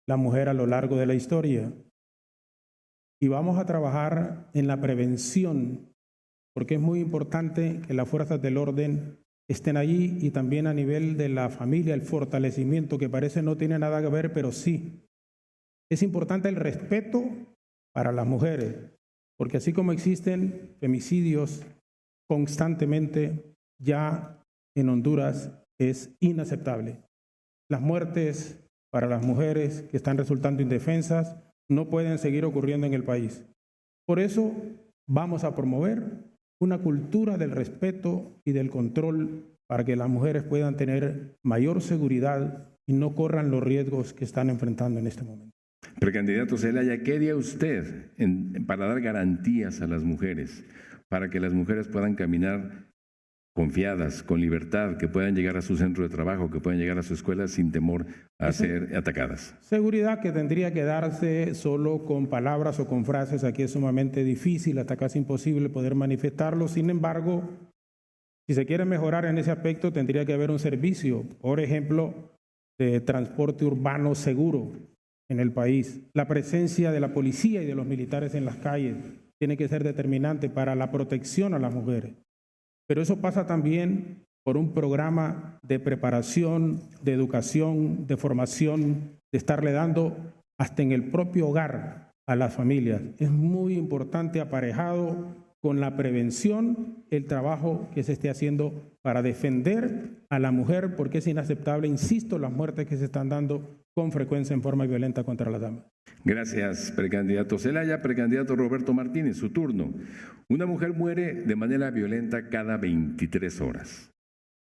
la mujer a lo largo de la historia. Y vamos a trabajar en la prevención, porque es muy importante que las fuerzas del orden estén allí y también a nivel de la familia, el fortalecimiento, que parece no tiene nada que ver, pero sí. Es importante el respeto para las mujeres, porque así como existen femicidios constantemente, ya en Honduras es inaceptable. Las muertes para las mujeres que están resultando indefensas no pueden seguir ocurriendo en el país. Por eso vamos a promover una cultura del respeto y del control para que las mujeres puedan tener mayor seguridad y no corran los riesgos que están enfrentando en este momento. Precandidato Zelaya, ¿qué haría usted para dar garantías a las mujeres, para que las mujeres puedan caminar confiadas, con libertad, que puedan llegar a su centro de trabajo, que puedan llegar a su escuela sin temor a ser atacadas? Seguridad que tendría que darse solo con palabras o con frases. Aquí es sumamente difícil, hasta casi imposible poder manifestarlo. Sin embargo, si se quiere mejorar en ese aspecto, tendría que haber un servicio, por ejemplo, de transporte urbano seguro en el país. La presencia de la policía y de los militares en las calles tiene que ser determinante para la protección a las mujeres. Pero eso pasa también por un programa de preparación, de educación, de formación, de estarle dando hasta en el propio hogar a las familias. Es muy importante, aparejado con la prevención, el trabajo que se esté haciendo para defender a la mujer, porque es inaceptable, insisto, las muertes que se están dando con frecuencia en forma violenta contra las damas. Gracias, precandidato Zelaya. Precandidato Roberto Martínez, su turno. Una mujer muere de manera violenta cada 23 horas.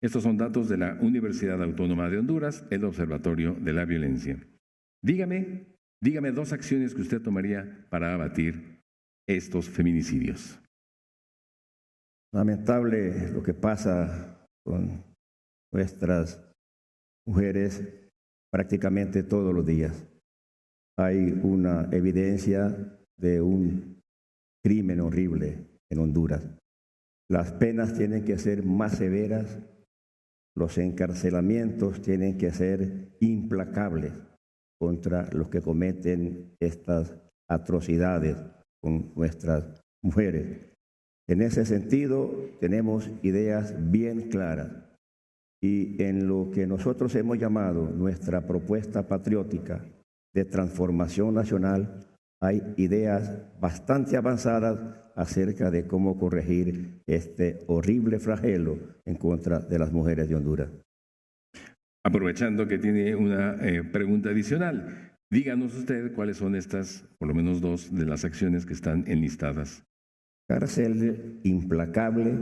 Estos son datos de la Universidad Autónoma de Honduras, el Observatorio de la Violencia. Dígame 2 acciones que usted tomaría para abatir estos feminicidios. Lamentable lo que pasa con nuestras mujeres prácticamente todos los días. Hay una evidencia de un crimen horrible en Honduras. Las penas tienen que ser más severas, los encarcelamientos tienen que ser implacables contra los que cometen estas atrocidades con nuestras mujeres. En ese sentido, tenemos ideas bien claras y en lo que nosotros hemos llamado nuestra propuesta patriótica de transformación nacional, hay ideas bastante avanzadas acerca de cómo corregir este horrible flagelo en contra de las mujeres de Honduras. Aprovechando que tiene una pregunta adicional, díganos usted cuáles son estas, por lo menos 2 de las acciones que están enlistadas. Cárcel implacable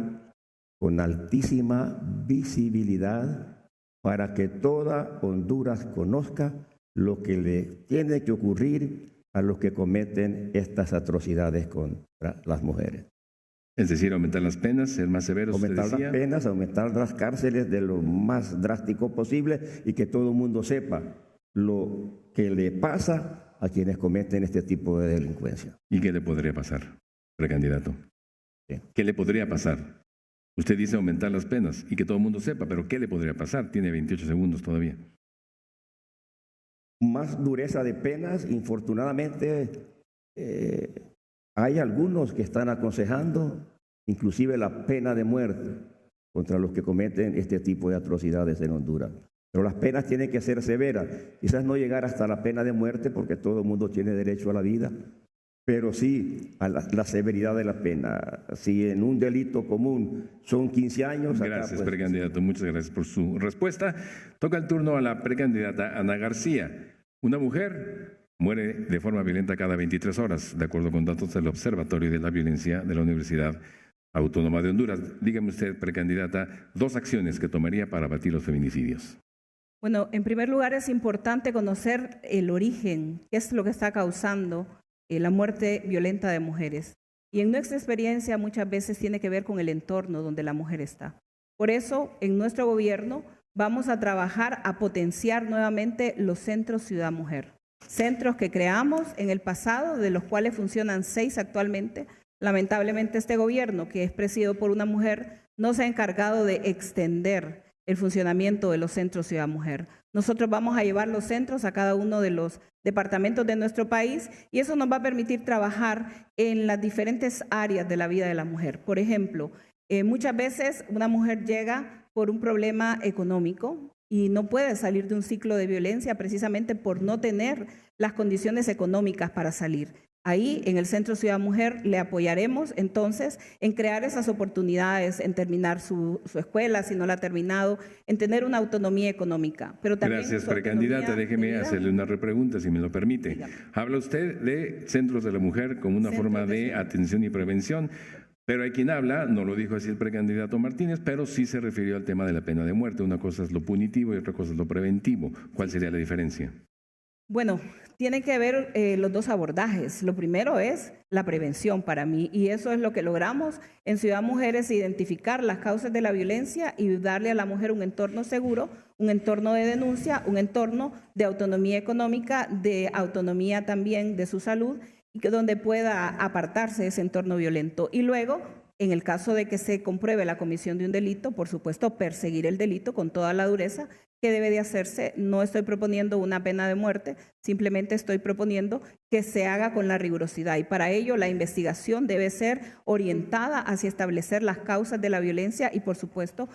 con altísima visibilidad para que toda Honduras conozca lo que le tiene que ocurrir a los que cometen estas atrocidades contra las mujeres. Es decir, aumentar las penas, ser más severos. Aumentar las penas, aumentar las cárceles de lo más drástico posible y que todo el mundo sepa lo que le pasa a quienes cometen este tipo de delincuencia. ¿Y qué le podría pasar, precandidato? Sí. ¿Qué le podría pasar? Usted dice aumentar las penas y que todo el mundo sepa, pero ¿qué le podría pasar? Tiene 28 segundos todavía. Más dureza de penas, infortunadamente hay algunos que están aconsejando inclusive la pena de muerte contra los que cometen este tipo de atrocidades en Honduras. Pero las penas tienen que ser severas, quizás no llegar hasta la pena de muerte porque todo el mundo tiene derecho a la vida, pero sí a la severidad de la pena. Si en un delito común son 15 años... Gracias, precandidato. Muchas gracias por su respuesta. Toca el turno a la precandidata Ana García. Una mujer muere de forma violenta cada 23 horas, de acuerdo con datos del Observatorio de la Violencia de la Universidad Autónoma de Honduras. Dígame usted, precandidata, 2 acciones que tomaría para abatir los feminicidios. Bueno, en primer lugar es importante conocer el origen, qué es lo que está causando la muerte violenta de mujeres. Y en nuestra experiencia muchas veces tiene que ver con el entorno donde la mujer está. Por eso, en nuestro gobierno vamos a trabajar a potenciar nuevamente los centros Ciudad Mujer. Centros que creamos en el pasado, de los cuales funcionan 6 actualmente. Lamentablemente este gobierno, que es presidido por una mujer, no se ha encargado de extender el funcionamiento de los centros Ciudad Mujer. Nosotros vamos a llevar los centros a cada uno de los departamentos de nuestro país y eso nos va a permitir trabajar en las diferentes áreas de la vida de la mujer. Por ejemplo, muchas veces una mujer llega por un problema económico y no puede salir de un ciclo de violencia precisamente por no tener las condiciones económicas para salir. Ahí, en el Centro Ciudad Mujer, le apoyaremos entonces en crear esas oportunidades, en terminar su escuela, si no la ha terminado, en tener una autonomía económica. Pero también gracias, precandidata. Déjeme hacerle una repregunta, si me lo permite. Dígame. Habla usted de centros de la mujer como una forma de atención y prevención, pero hay quien habla, no lo dijo así el precandidato Martínez, pero sí se refirió al tema de la pena de muerte. Una cosa es lo punitivo y otra cosa es lo preventivo. ¿Cuál sería la diferencia? Bueno, tienen que ver los 2 abordajes. Lo primero es la prevención para mí y eso es lo que logramos en Ciudad Mujeres, identificar las causas de la violencia y darle a la mujer un entorno seguro, un entorno de denuncia, un entorno de autonomía económica, de autonomía también de su salud y que donde pueda apartarse de ese entorno violento. Y luego, en el caso de que se compruebe la comisión de un delito, por supuesto, perseguir el delito con toda la dureza que debe de hacerse. No estoy proponiendo una pena de muerte, simplemente estoy proponiendo que se haga con la rigurosidad y para ello la investigación debe ser orientada hacia establecer las causas de la violencia y por supuesto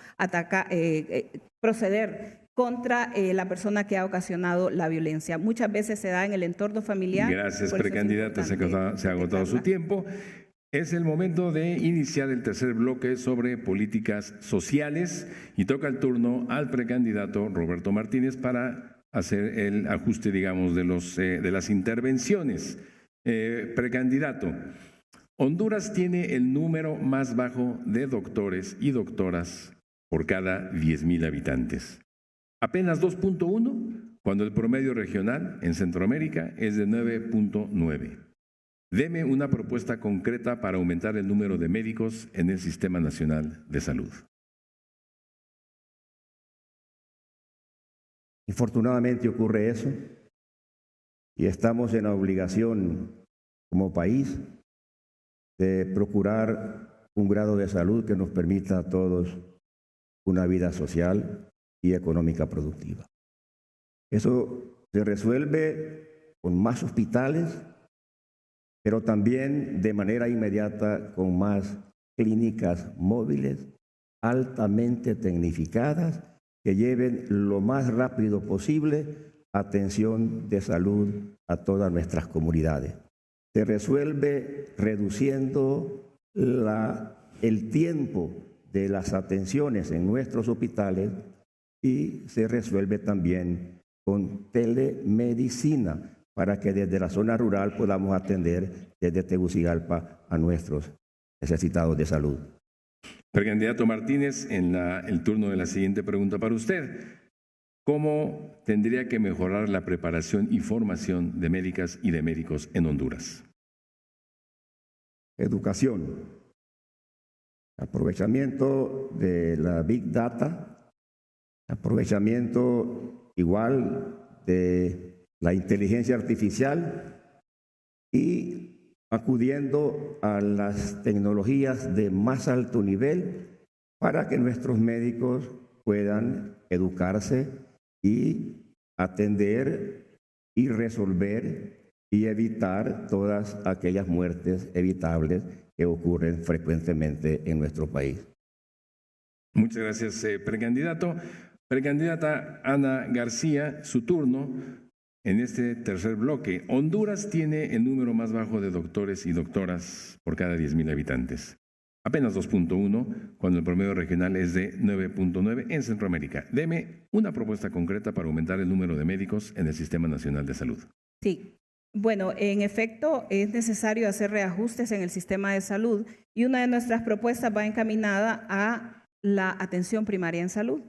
proceder contra la persona que ha ocasionado la violencia. Muchas veces se da en el entorno familiar. Gracias, precandidata. Se ha agotado su tiempo. Es el momento de iniciar el tercer bloque sobre políticas sociales y toca el turno al precandidato Roberto Martínez para hacer el ajuste, digamos, de las intervenciones. Precandidato, Honduras tiene el número más bajo de doctores y doctoras por cada 10,000 habitantes. Apenas 2.1, cuando el promedio regional en Centroamérica es de 9.9. Deme una propuesta concreta para aumentar el número de médicos en el Sistema Nacional de Salud. Infortunadamente ocurre eso y estamos en la obligación como país de procurar un grado de salud que nos permita a todos una vida social y económica productiva. Eso se resuelve con más hospitales, pero también de manera inmediata con más clínicas móviles altamente tecnificadas que lleven lo más rápido posible atención de salud a todas nuestras comunidades. Se resuelve reduciendo el tiempo de las atenciones en nuestros hospitales y se resuelve también con telemedicina para que desde la zona rural podamos atender desde Tegucigalpa a nuestros necesitados de salud. Precandidato Martínez, en el turno de la siguiente pregunta para usted. ¿Cómo tendría que mejorar la preparación y formación de médicas y de médicos en Honduras? Educación, aprovechamiento de la Big Data, aprovechamiento igual de la inteligencia artificial y acudiendo a las tecnologías de más alto nivel para que nuestros médicos puedan educarse y atender y resolver y evitar todas aquellas muertes evitables que ocurren frecuentemente en nuestro país. Muchas gracias, precandidato. Precandidata Ana García, su turno en este tercer bloque. Honduras tiene el número más bajo de doctores y doctoras por cada 10,000 habitantes. Apenas 2.1, cuando el promedio regional es de 9.9 en Centroamérica. Deme una propuesta concreta para aumentar el número de médicos en el Sistema Nacional de Salud. Sí. Bueno, en efecto, es necesario hacer reajustes en el sistema de salud y una de nuestras propuestas va encaminada a la atención primaria en salud,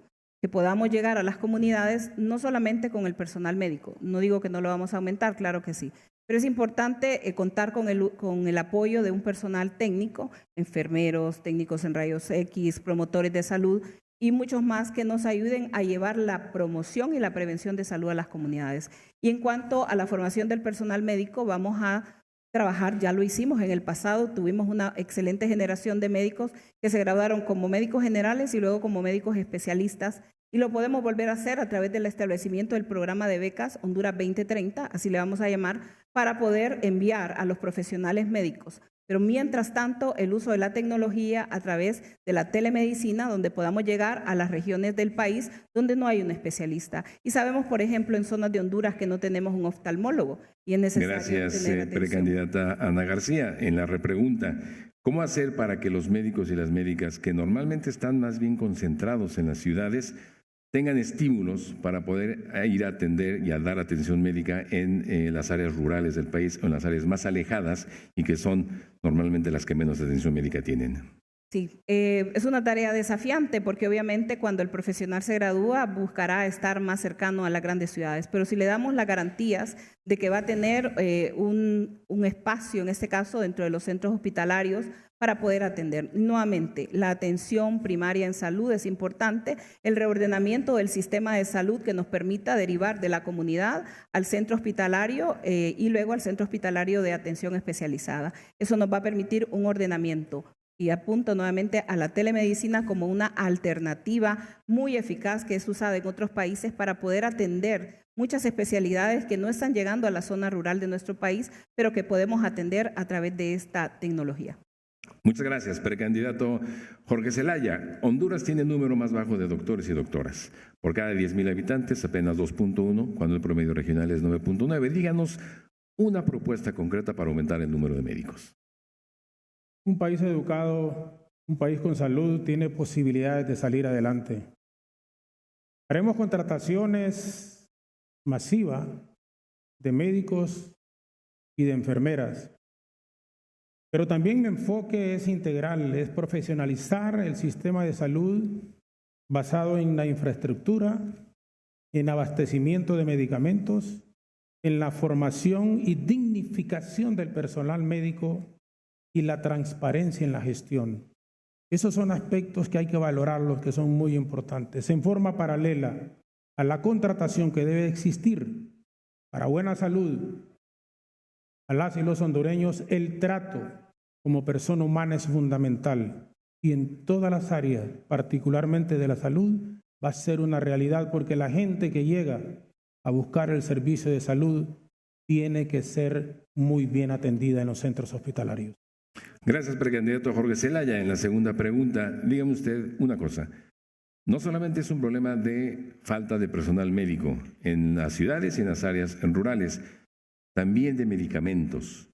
que podamos llegar a las comunidades no solamente con el personal médico. No digo que no lo vamos a aumentar, claro que sí, pero es importante contar con el apoyo de un personal técnico, enfermeros, técnicos en rayos X, promotores de salud y muchos más que nos ayuden a llevar la promoción y la prevención de salud a las comunidades. Y en cuanto a la formación del personal médico, vamos a trabajar, ya lo hicimos en el pasado, tuvimos una excelente generación de médicos que se graduaron como médicos generales y luego como médicos especialistas, y lo podemos volver a hacer a través del establecimiento del programa de becas Honduras 2030, así le vamos a llamar, para poder enviar a los profesionales médicos. Pero mientras tanto, el uso de la tecnología a través de la telemedicina, donde podamos llegar a las regiones del país donde no hay un especialista. Y sabemos, por ejemplo, en zonas de Honduras que no tenemos un oftalmólogo y es necesario Gracias, tener atención. Precandidata Ana García. En la repregunta, ¿cómo hacer para que los médicos y las médicas que normalmente están más bien concentrados en las ciudades tengan estímulos para poder ir a atender y a dar atención médica en las áreas rurales del país o en las áreas más alejadas y que son normalmente las que menos atención médica tienen? Sí, es una tarea desafiante porque obviamente cuando el profesional se gradúa buscará estar más cercano a las grandes ciudades, pero si le damos las garantías de que va a tener un espacio, en este caso, dentro de los centros hospitalarios para poder atender. Nuevamente, la atención primaria en salud es importante, el reordenamiento del sistema de salud que nos permita derivar de la comunidad al centro hospitalario y luego al centro hospitalario de atención especializada. Eso nos va a permitir un ordenamiento. Y apunto nuevamente a la telemedicina como una alternativa muy eficaz que es usada en otros países para poder atender muchas especialidades que no están llegando a la zona rural de nuestro país, pero que podemos atender a través de esta tecnología. Muchas gracias, precandidato Jorge Zelaya. Honduras tiene el número más bajo de doctores y doctoras. Por cada 10,000 habitantes, apenas 2.1, cuando el promedio regional es 9.9. Díganos una propuesta concreta para aumentar el número de médicos. Un país educado, un país con salud, tiene posibilidades de salir adelante. Haremos contrataciones masivas de médicos y de enfermeras. Pero también mi enfoque es integral, es profesionalizar el sistema de salud basado en la infraestructura, en abastecimiento de medicamentos, en la formación y dignificación del personal médico y la transparencia en la gestión. Esos son aspectos que hay que valorarlos, que son muy importantes. En forma paralela a la contratación que debe existir para buena salud a las y los hondureños, el trato como persona humana es fundamental. Y en todas las áreas, particularmente de la salud, va a ser una realidad porque la gente que llega a buscar el servicio de salud tiene que ser muy bien atendida en los centros hospitalarios. Gracias, precandidato Jorge Zelaya. En la segunda pregunta, dígame usted una cosa. No solamente es un problema de falta de personal médico en las ciudades y en las áreas rurales, también de medicamentos.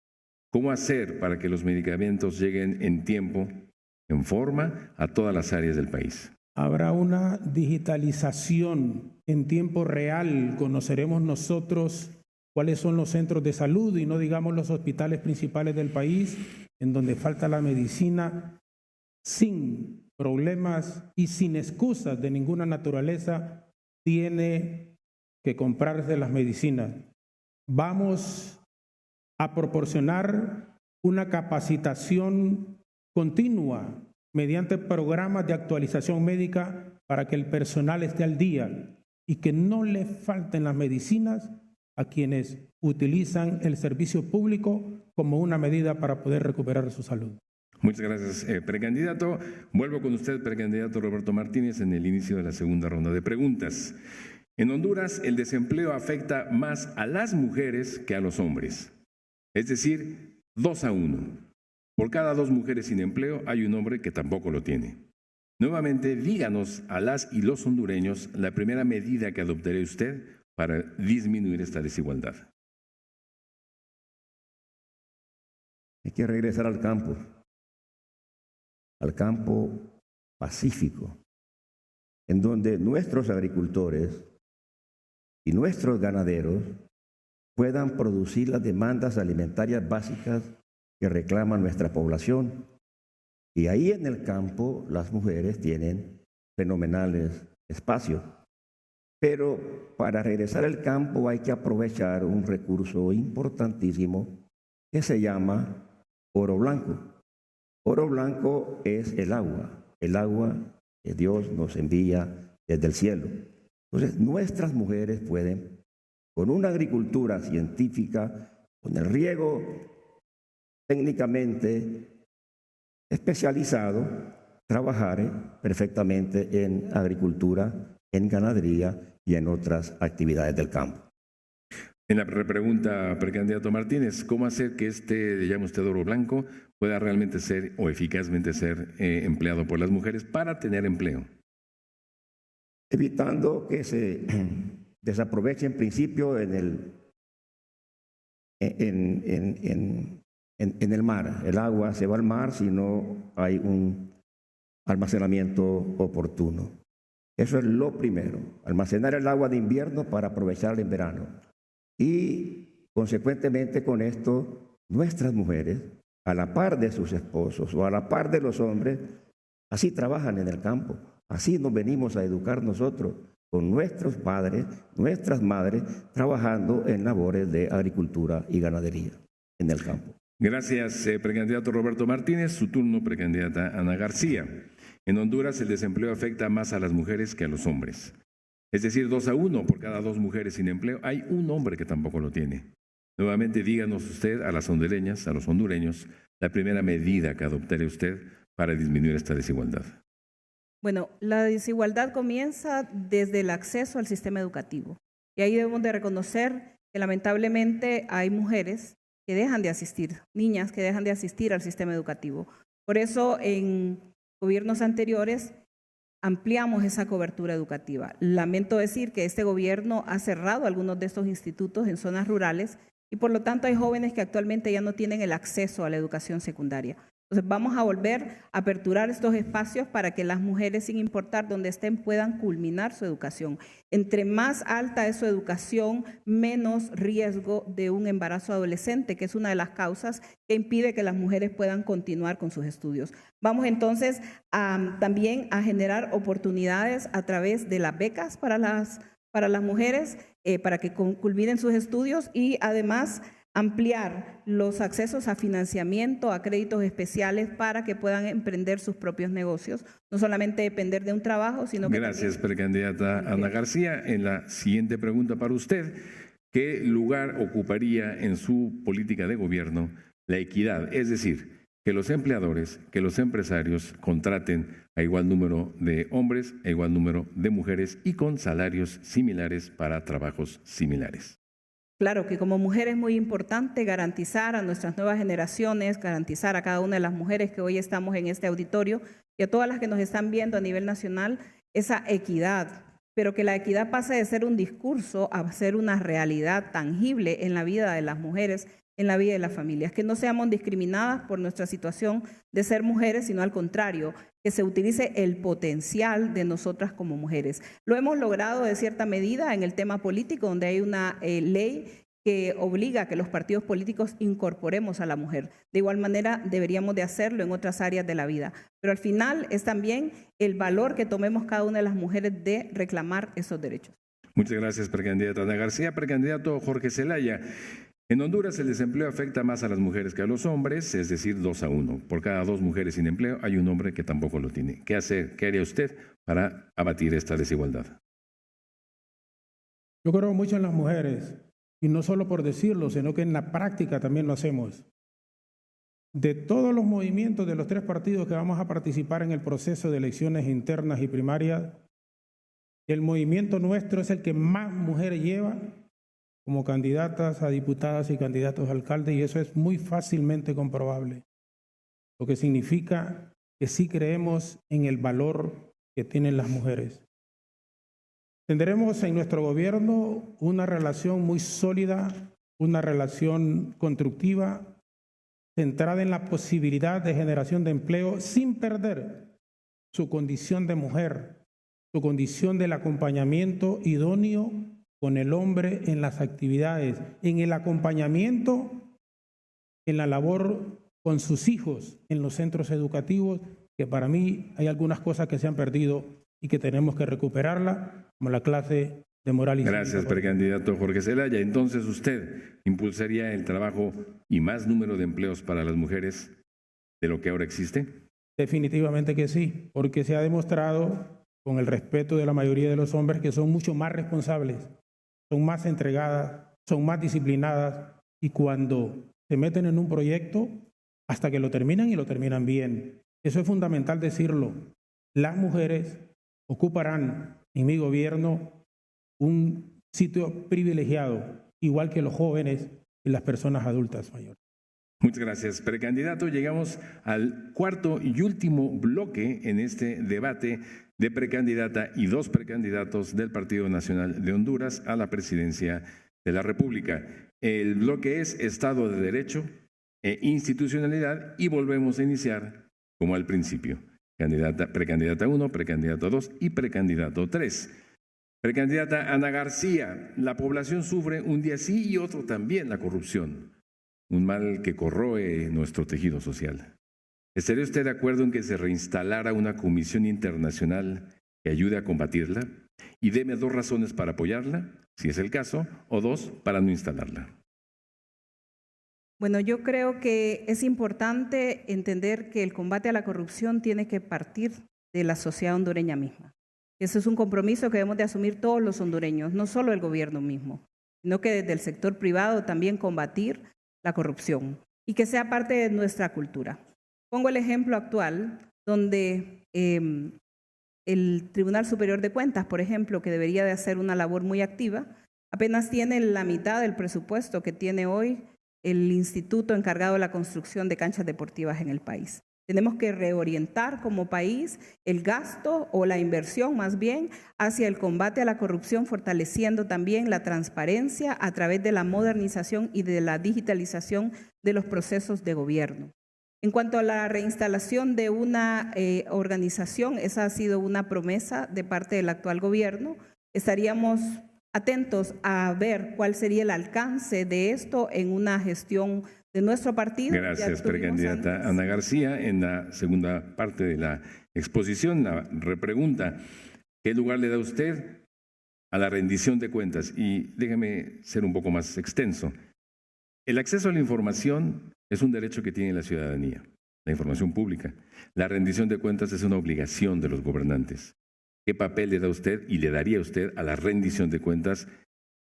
¿Cómo hacer para que los medicamentos lleguen en tiempo, en forma, a todas las áreas del país? Habrá una digitalización en tiempo real. Conoceremos nosotros cuáles son los centros de salud y no digamos los hospitales principales del país en donde falta la medicina sin problemas y sin excusas de ninguna naturaleza. Tiene que comprarse las medicinas. Vamos a proporcionar una capacitación continua mediante programas de actualización médica para que el personal esté al día y que no le falten las medicinas a quienes utilizan el servicio público como una medida para poder recuperar su salud. Muchas gracias, precandidato. Vuelvo con usted, precandidato Roberto Martínez, en el inicio de la segunda ronda de preguntas. En Honduras, el desempleo afecta más a las mujeres que a los hombres. Es decir, 2-1. Por cada 2 mujeres sin empleo hay un hombre que tampoco lo tiene. Nuevamente, díganos a las y los hondureños la primera medida que adoptaría usted para disminuir esta desigualdad. Hay que regresar al campo pacífico, en donde nuestros agricultores y nuestros ganaderos puedan producir las demandas alimentarias básicas que reclama nuestra población. Y ahí en el campo las mujeres tienen fenomenales espacios. Pero para regresar al campo hay que aprovechar un recurso importantísimo que se llama oro blanco. Oro blanco es el agua que Dios nos envía desde el cielo. Entonces, nuestras mujeres pueden, con una agricultura científica, con el riego técnicamente especializado, trabajar perfectamente en agricultura, en ganadería y en otras actividades del campo. En la repregunta, precandidato Martínez, ¿cómo hacer que llame usted oro blanco, pueda realmente ser o eficazmente ser empleado por las mujeres para tener empleo? Evitando que se desaproveche en principio en el mar. El agua se va al mar si no hay un almacenamiento oportuno. Eso es lo primero, almacenar el agua de invierno para aprovecharla en verano. Y consecuentemente con esto, nuestras mujeres, a la par de sus esposos o a la par de los hombres, así trabajan en el campo. Así nos venimos a educar nosotros, con nuestros padres, nuestras madres, trabajando en labores de agricultura y ganadería en el campo. Gracias, precandidato Roberto Martínez. Su turno, precandidata Ana García. En Honduras el desempleo afecta más a las mujeres que a los hombres. Es decir, 2-1, por cada 2 mujeres sin empleo hay un hombre que tampoco lo tiene. Nuevamente, díganos usted a las hondureñas, a los hondureños, la primera medida que adoptaría usted para disminuir esta desigualdad. Bueno, la desigualdad comienza desde el acceso al sistema educativo. Y ahí debemos de reconocer que lamentablemente hay mujeres que dejan de asistir, niñas que dejan de asistir al sistema educativo. Por eso en gobiernos anteriores ampliamos esa cobertura educativa. Lamento decir que este gobierno ha cerrado algunos de estos institutos en zonas rurales y por lo tanto hay jóvenes que actualmente ya no tienen el acceso a la educación secundaria. Entonces vamos a volver a aperturar estos espacios para que las mujeres, sin importar dónde estén, puedan culminar su educación. Entre más alta es su educación, menos riesgo de un embarazo adolescente, que es una de las causas que impide que las mujeres puedan continuar con sus estudios. Vamos entonces también a generar oportunidades a través de las becas para las mujeres, para que culminen sus estudios, y además ampliar los accesos a financiamiento, a créditos especiales para que puedan emprender sus propios negocios, no solamente depender de un trabajo, sino que... Gracias, precandidata Ana García. En la siguiente pregunta para usted, ¿qué lugar ocuparía en su política de gobierno la equidad? Es decir, que los empleadores, que los empresarios contraten a igual número de hombres, a igual número de mujeres y con salarios similares para trabajos similares. Claro que como mujer es muy importante garantizar a nuestras nuevas generaciones, garantizar a cada una de las mujeres que hoy estamos en este auditorio y a todas las que nos están viendo a nivel nacional esa equidad, pero que la equidad pase de ser un discurso a ser una realidad tangible en la vida de las mujeres, en la vida de las familias, que no seamos discriminadas por nuestra situación de ser mujeres, sino al contrario, que se utilice el potencial de nosotras como mujeres. Lo hemos logrado de cierta medida en el tema político, donde hay una ley que obliga a que los partidos políticos incorporemos a la mujer. De igual manera, deberíamos de hacerlo en otras áreas de la vida. Pero al final es también el valor que tomemos cada una de las mujeres de reclamar esos derechos. Muchas gracias, precandidata Ana García. Precandidato Jorge Zelaya. En Honduras el desempleo afecta más a las mujeres que a los hombres, es decir, 2-1. Por cada 2 mujeres sin empleo hay un hombre que tampoco lo tiene. ¿Qué hacer? ¿Qué haría usted para abatir esta desigualdad? Yo creo mucho en las mujeres, y no solo por decirlo, sino que en la práctica también lo hacemos. De todos los movimientos de los 3 partidos que vamos a participar en el proceso de elecciones internas y primarias, el movimiento nuestro es el que más mujeres lleva como candidatas a diputadas y candidatos a alcaldes, y eso es muy fácilmente comprobable, lo que significa que sí creemos en el valor que tienen las mujeres. Tendremos en nuestro gobierno una relación muy sólida, una relación constructiva, centrada en la posibilidad de generación de empleo sin perder su condición de mujer, su condición del acompañamiento idóneo con el hombre en las actividades, en el acompañamiento, en la labor con sus hijos, en los centros educativos, que para mí hay algunas cosas que se han perdido y que tenemos que recuperarla, como la clase de moral y cívica. Gracias, precandidato Jorge Zelaya. Entonces, ¿usted impulsaría el trabajo y más número de empleos para las mujeres de lo que ahora existe? Definitivamente que sí, porque se ha demostrado, con el respeto de la mayoría de los hombres, que son mucho más responsables, son más entregadas, son más disciplinadas, y cuando se meten en un proyecto, hasta que lo terminan y lo terminan bien. Eso es fundamental decirlo. Las mujeres ocuparán en mi gobierno un sitio privilegiado, igual que los jóvenes y las personas adultas mayores. Muchas gracias, precandidato. Llegamos al cuarto y último bloque en este debate de precandidata y 2 precandidatos del Partido Nacional de Honduras a la presidencia de la República. El bloque es Estado de Derecho e Institucionalidad, y volvemos a iniciar como al principio. Precandidata 1, precandidato 2 y precandidato 3. Precandidata Ana García, la población sufre un día sí y otro también la corrupción, un mal que corroe nuestro tejido social. ¿Estaría usted de acuerdo en que se reinstalara una comisión internacional que ayude a combatirla? Y deme 2 razones para apoyarla, si es el caso, o 2 para no instalarla. Bueno, yo creo que es importante entender que el combate a la corrupción tiene que partir de la sociedad hondureña misma. Ese es un compromiso que debemos de asumir todos los hondureños, no solo el gobierno mismo, sino que desde el sector privado también combatir la corrupción y que sea parte de nuestra cultura. Pongo el ejemplo actual donde el Tribunal Superior de Cuentas, por ejemplo, que debería de hacer una labor muy activa, apenas tiene la mitad del presupuesto que tiene hoy el instituto encargado de la construcción de canchas deportivas en el país. Tenemos que reorientar como país el gasto o la inversión más bien hacia el combate a la corrupción, fortaleciendo también la transparencia a través de la modernización y de la digitalización de los procesos de gobierno. En cuanto a la reinstalación de una organización, esa ha sido una promesa de parte del actual gobierno. Estaríamos atentos a ver cuál sería el alcance de esto en una gestión de nuestro partido. Gracias, precandidata Ana García. En la segunda parte de la exposición, la repregunta, ¿qué lugar le da usted a la rendición de cuentas? Y déjeme ser un poco más extenso. El acceso a la información es un derecho que tiene la ciudadanía, la información pública. La rendición de cuentas es una obligación de los gobernantes. ¿Qué papel le da usted y le daría usted a la rendición de cuentas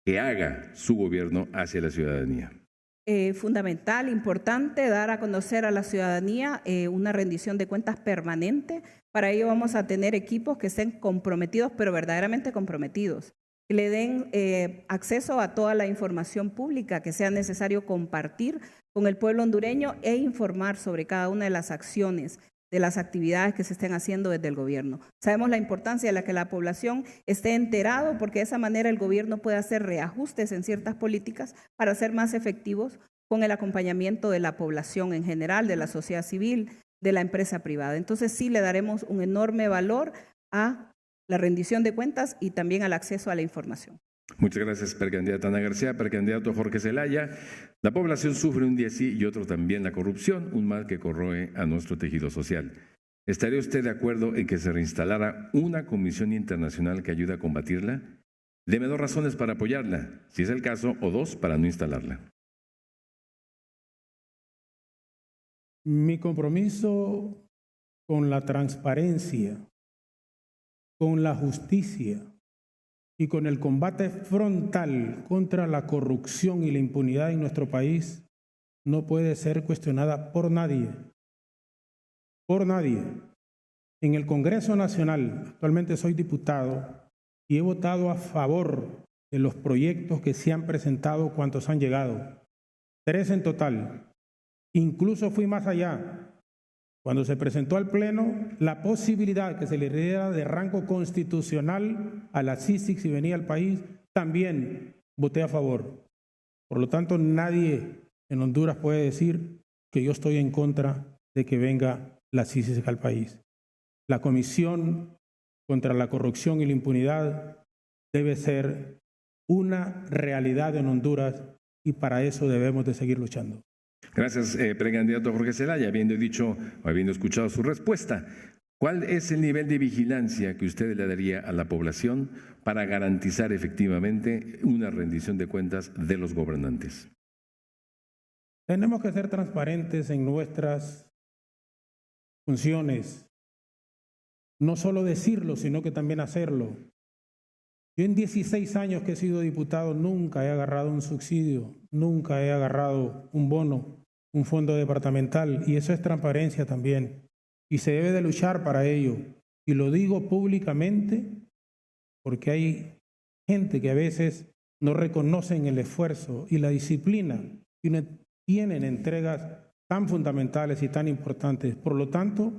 que haga su gobierno hacia la ciudadanía? Fundamental, importante, dar a conocer a la ciudadanía una rendición de cuentas permanente. Para ello vamos a tener equipos que estén comprometidos, pero verdaderamente comprometidos, que le den acceso a toda la información pública que sea necesario compartir con el pueblo hondureño e informar sobre cada una de las acciones, de las actividades que se estén haciendo desde el gobierno. Sabemos la importancia de la que la población esté enterado, porque de esa manera el gobierno puede hacer reajustes en ciertas políticas para ser más efectivos con el acompañamiento de la población en general, de la sociedad civil, de la empresa privada. Entonces sí le daremos un enorme valor a la rendición de cuentas y también al acceso a la información. Muchas gracias, precandidata Ana García. Precandidato Jorge Zelaya. La población sufre un día sí y otro también la corrupción, un mal que corroe a nuestro tejido social. ¿Estaría usted de acuerdo en que se reinstalara una comisión internacional que ayude a combatirla? Deme 2 razones para apoyarla, si es el caso, o 2 para no instalarla. Mi compromiso con la transparencia, con la justicia y con el combate frontal contra la corrupción y la impunidad en nuestro país no puede ser cuestionada por nadie. Por nadie. En el Congreso Nacional, actualmente soy diputado y he votado a favor de los proyectos que se han presentado, cuantos han llegado. 3 en total. Incluso fui más allá. Cuando se presentó al Pleno la posibilidad que se le diera de rango constitucional a la CICIG si venía al país, también voté a favor. Por lo tanto, nadie en Honduras puede decir que yo estoy en contra de que venga la CICIG al país. La Comisión contra la Corrupción y la Impunidad debe ser una realidad en Honduras y para eso debemos de seguir luchando. Gracias, precandidato Jorge Zelaya. Habiendo escuchado su respuesta, ¿cuál es el nivel de vigilancia que usted le daría a la población para garantizar efectivamente una rendición de cuentas de los gobernantes? Tenemos que ser transparentes en nuestras funciones. No solo decirlo, sino que también hacerlo. Yo en 16 años que he sido diputado nunca he agarrado un subsidio, nunca he agarrado un bono, un fondo departamental, y eso es transparencia también. Y se debe de luchar para ello. Y lo digo públicamente porque hay gente que a veces no reconocen el esfuerzo y la disciplina y no tienen entregas tan fundamentales y tan importantes. Por lo tanto,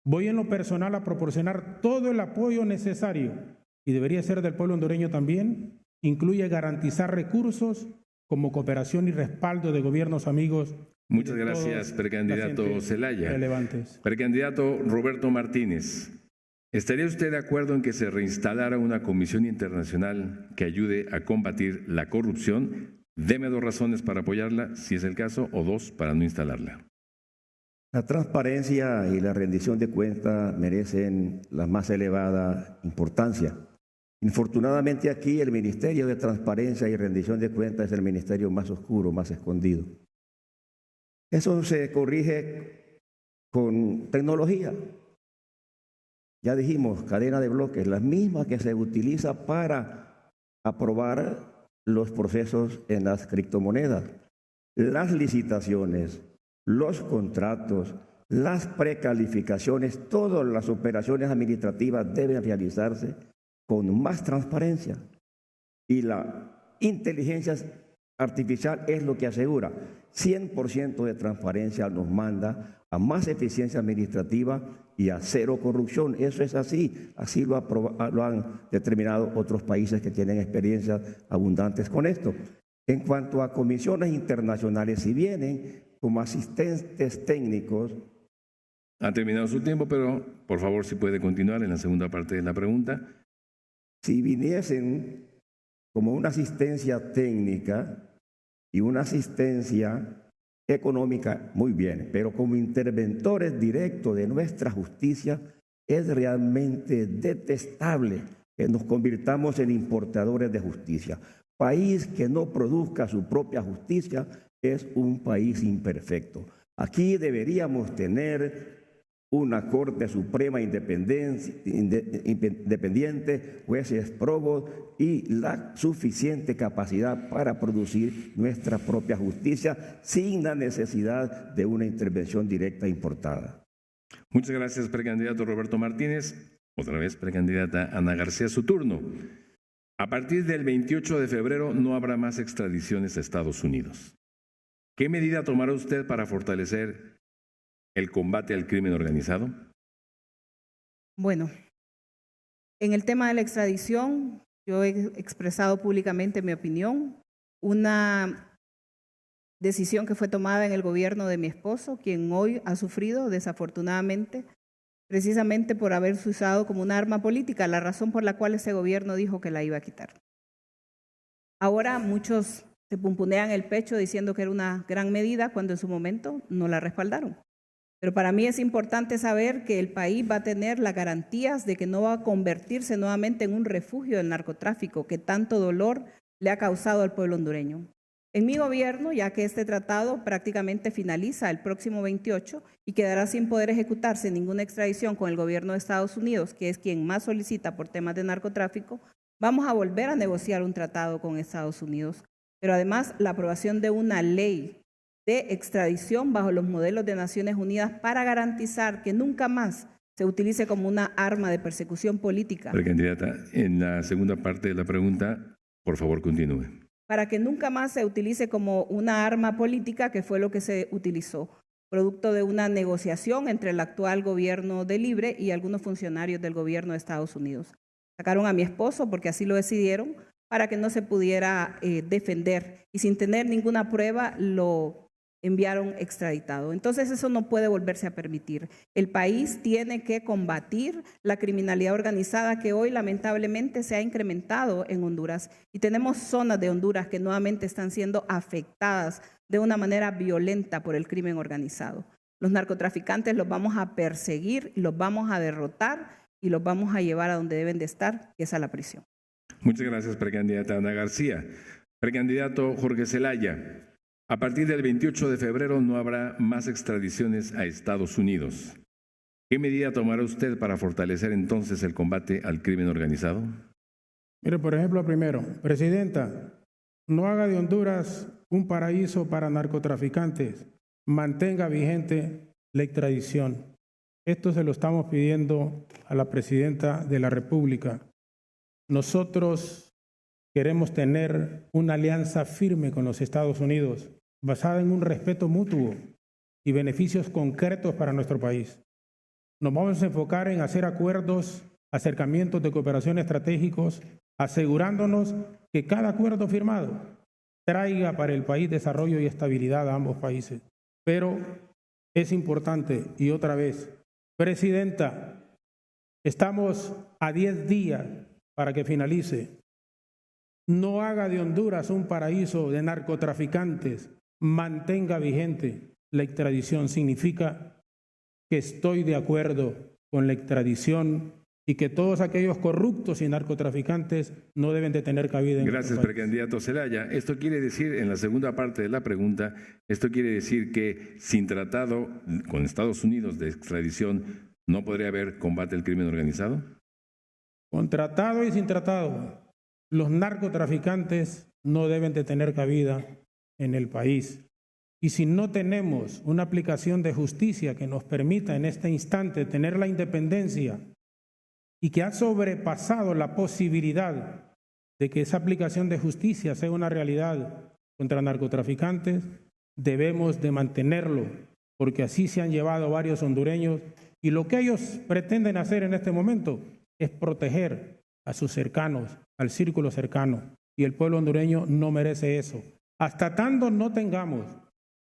voy en lo personal a proporcionar todo el apoyo necesario, y debería ser del pueblo hondureño también, incluye garantizar recursos como cooperación y respaldo de gobiernos amigos. Muchas gracias, precandidato Zelaya. Precandidato Roberto Martínez, ¿estaría usted de acuerdo en que se reinstalara una comisión internacional que ayude a combatir la corrupción? Deme 2 razones para apoyarla, si es el caso, o 2 para no instalarla. La transparencia y la rendición de cuentas merecen la más elevada importancia. Infortunadamente aquí el Ministerio de Transparencia y Rendición de Cuentas es el ministerio más oscuro, más escondido. Eso se corrige con tecnología. Ya dijimos, cadena de bloques, la misma que se utiliza para aprobar los procesos en las criptomonedas, las licitaciones, los contratos, las precalificaciones, todas las operaciones administrativas deben realizarse con más transparencia. Y la inteligencia artificial es lo que asegura 100% de transparencia, nos manda a más eficiencia administrativa y a 0 corrupción. Eso es así, así lo han determinado otros países que tienen experiencias abundantes con esto. En cuanto a comisiones internacionales, si vienen, como asistentes técnicos. Ha terminado su tiempo, pero por favor si puede continuar en la segunda parte de la pregunta. Si viniesen como una asistencia técnica y una asistencia económica, muy bien, pero como interventores directos de nuestra justicia, es realmente detestable que nos convirtamos en importadores de justicia. País que no produzca su propia justicia es un país imperfecto. Aquí deberíamos tener una Corte Suprema independiente, jueces probos y la suficiente capacidad para producir nuestra propia justicia sin la necesidad de una intervención directa importada. Muchas gracias, precandidato Roberto Martínez. Otra vez, precandidata Ana García, su turno. A partir del 28 de febrero no habrá más extradiciones a Estados Unidos. ¿Qué medida tomará usted para fortalecer el combate al crimen organizado? Bueno, en el tema de la extradición, yo he expresado públicamente mi opinión. Una decisión que fue tomada en el gobierno de mi esposo, quien hoy ha sufrido, desafortunadamente, precisamente por haberse usado como un arma política, la razón por la cual ese gobierno dijo que la iba a quitar. Ahora muchos se pumpunean el pecho diciendo que era una gran medida cuando en su momento no la respaldaron. Pero para mí es importante saber que el país va a tener las garantías de que no va a convertirse nuevamente en un refugio del narcotráfico que tanto dolor le ha causado al pueblo hondureño. En mi gobierno, ya que este tratado prácticamente finaliza el próximo 28 y quedará sin poder ejecutarse ninguna extradición con el gobierno de Estados Unidos, que es quien más solicita por temas de narcotráfico, vamos a volver a negociar un tratado con Estados Unidos. Pero además, la aprobación de una ley de extradición bajo los modelos de Naciones Unidas para garantizar que nunca más se utilice como una arma de persecución política. Precandidata, en la segunda parte de la pregunta, por favor, continúe. Para que nunca más se utilice como una arma política, que fue lo que se utilizó, producto de una negociación entre el actual gobierno de Libre y algunos funcionarios del gobierno de Estados Unidos. Sacaron a mi esposo porque así lo decidieron, para que no se pudiera defender, y sin tener ninguna prueba lo enviaron extraditado. Entonces eso no puede volverse a permitir. El país tiene que combatir la criminalidad organizada que hoy lamentablemente se ha incrementado en Honduras, y tenemos zonas de Honduras que nuevamente están siendo afectadas de una manera violenta por el crimen organizado. Los narcotraficantes los vamos a perseguir, los vamos a derrotar y los vamos a llevar a donde deben de estar, que es a la prisión. Muchas gracias, precandidata Ana García. Precandidato Jorge Zelaya. A partir del 28 de febrero no habrá más extradiciones a Estados Unidos. ¿Qué medida tomará usted para fortalecer entonces el combate al crimen organizado? Mire, por ejemplo, primero, presidenta, no haga de Honduras un paraíso para narcotraficantes. Mantenga vigente la extradición. Esto se lo estamos pidiendo a la presidenta de la República. Nosotros queremos tener una alianza firme con los Estados Unidos, basada en un respeto mutuo y beneficios concretos para nuestro país. Nos vamos a enfocar en hacer acuerdos, acercamientos de cooperación estratégicos, asegurándonos que cada acuerdo firmado traiga para el país desarrollo y estabilidad a ambos países. Pero es importante, y otra vez, presidenta, estamos a 10 días para que finalice. No haga de Honduras un paraíso de narcotraficantes. Mantenga vigente la extradición. Significa que estoy de acuerdo con la extradición y que todos aquellos corruptos y narcotraficantes no deben de tener cabida en Gracias, precandidato Zelaya. Esto quiere decir, en la segunda parte de la pregunta, esto quiere decir que sin tratado con Estados Unidos de extradición no podría haber combate al crimen organizado. Con tratado y sin tratado, los narcotraficantes no deben de tener cabida en el país. Y si no tenemos una aplicación de justicia que nos permita en este instante tener la independencia y que ha sobrepasado la posibilidad de que esa aplicación de justicia sea una realidad contra narcotraficantes, debemos de mantenerlo, porque así se han llevado varios hondureños, y lo que ellos pretenden hacer en este momento es proteger a sus cercanos, al círculo cercano, y el pueblo hondureño no merece eso. Hasta tanto no tengamos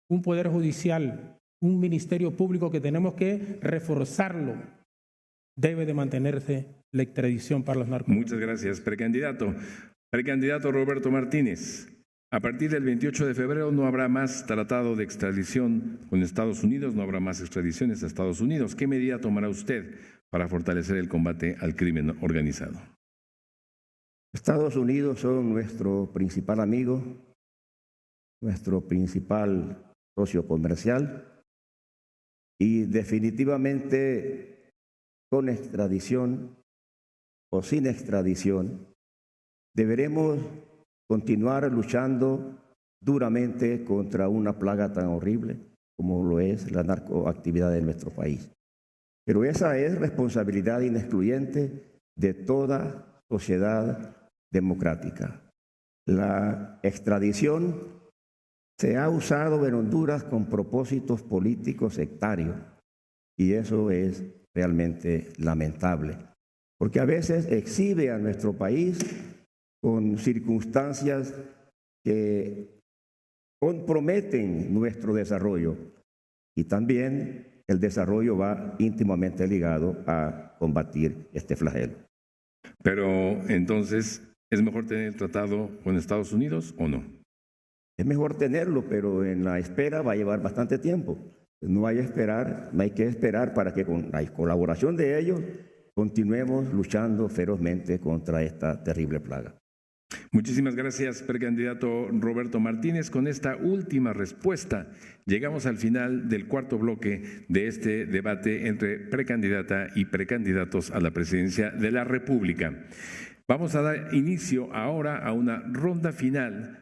un poder judicial, un ministerio público que tenemos que reforzarlo. Debe de mantenerse la extradición para los narcotraficantes. Muchas gracias, precandidato. Precandidato Roberto Martínez. A partir del 28 de febrero no habrá más tratado de extradición con Estados Unidos, no habrá más extradiciones a Estados Unidos. ¿Qué medida tomará usted para fortalecer el combate al crimen organizado? Estados Unidos son nuestro principal amigo, nuestro principal socio comercial y definitivamente con extradición o sin extradición deberemos continuar luchando duramente contra una plaga tan horrible como lo es la narcoactividad en nuestro país. Pero esa es responsabilidad inexcluyente de toda sociedad democrática. La extradición se ha usado en Honduras con propósitos políticos sectarios y eso es realmente lamentable, porque a veces exhibe a nuestro país con circunstancias que comprometen nuestro desarrollo y también el desarrollo va íntimamente ligado a combatir este flagelo. Pero entonces, ¿es mejor tener el tratado con Estados Unidos o no? Es mejor tenerlo, pero en la espera va a llevar bastante tiempo. No hay que esperar para que con la colaboración de ellos continuemos luchando ferozmente contra esta terrible plaga. Muchísimas gracias, precandidato Roberto Martínez. Con esta última respuesta llegamos al final del cuarto bloque de este debate entre precandidata y precandidatos a la presidencia de la República. Vamos a dar inicio ahora a una ronda final,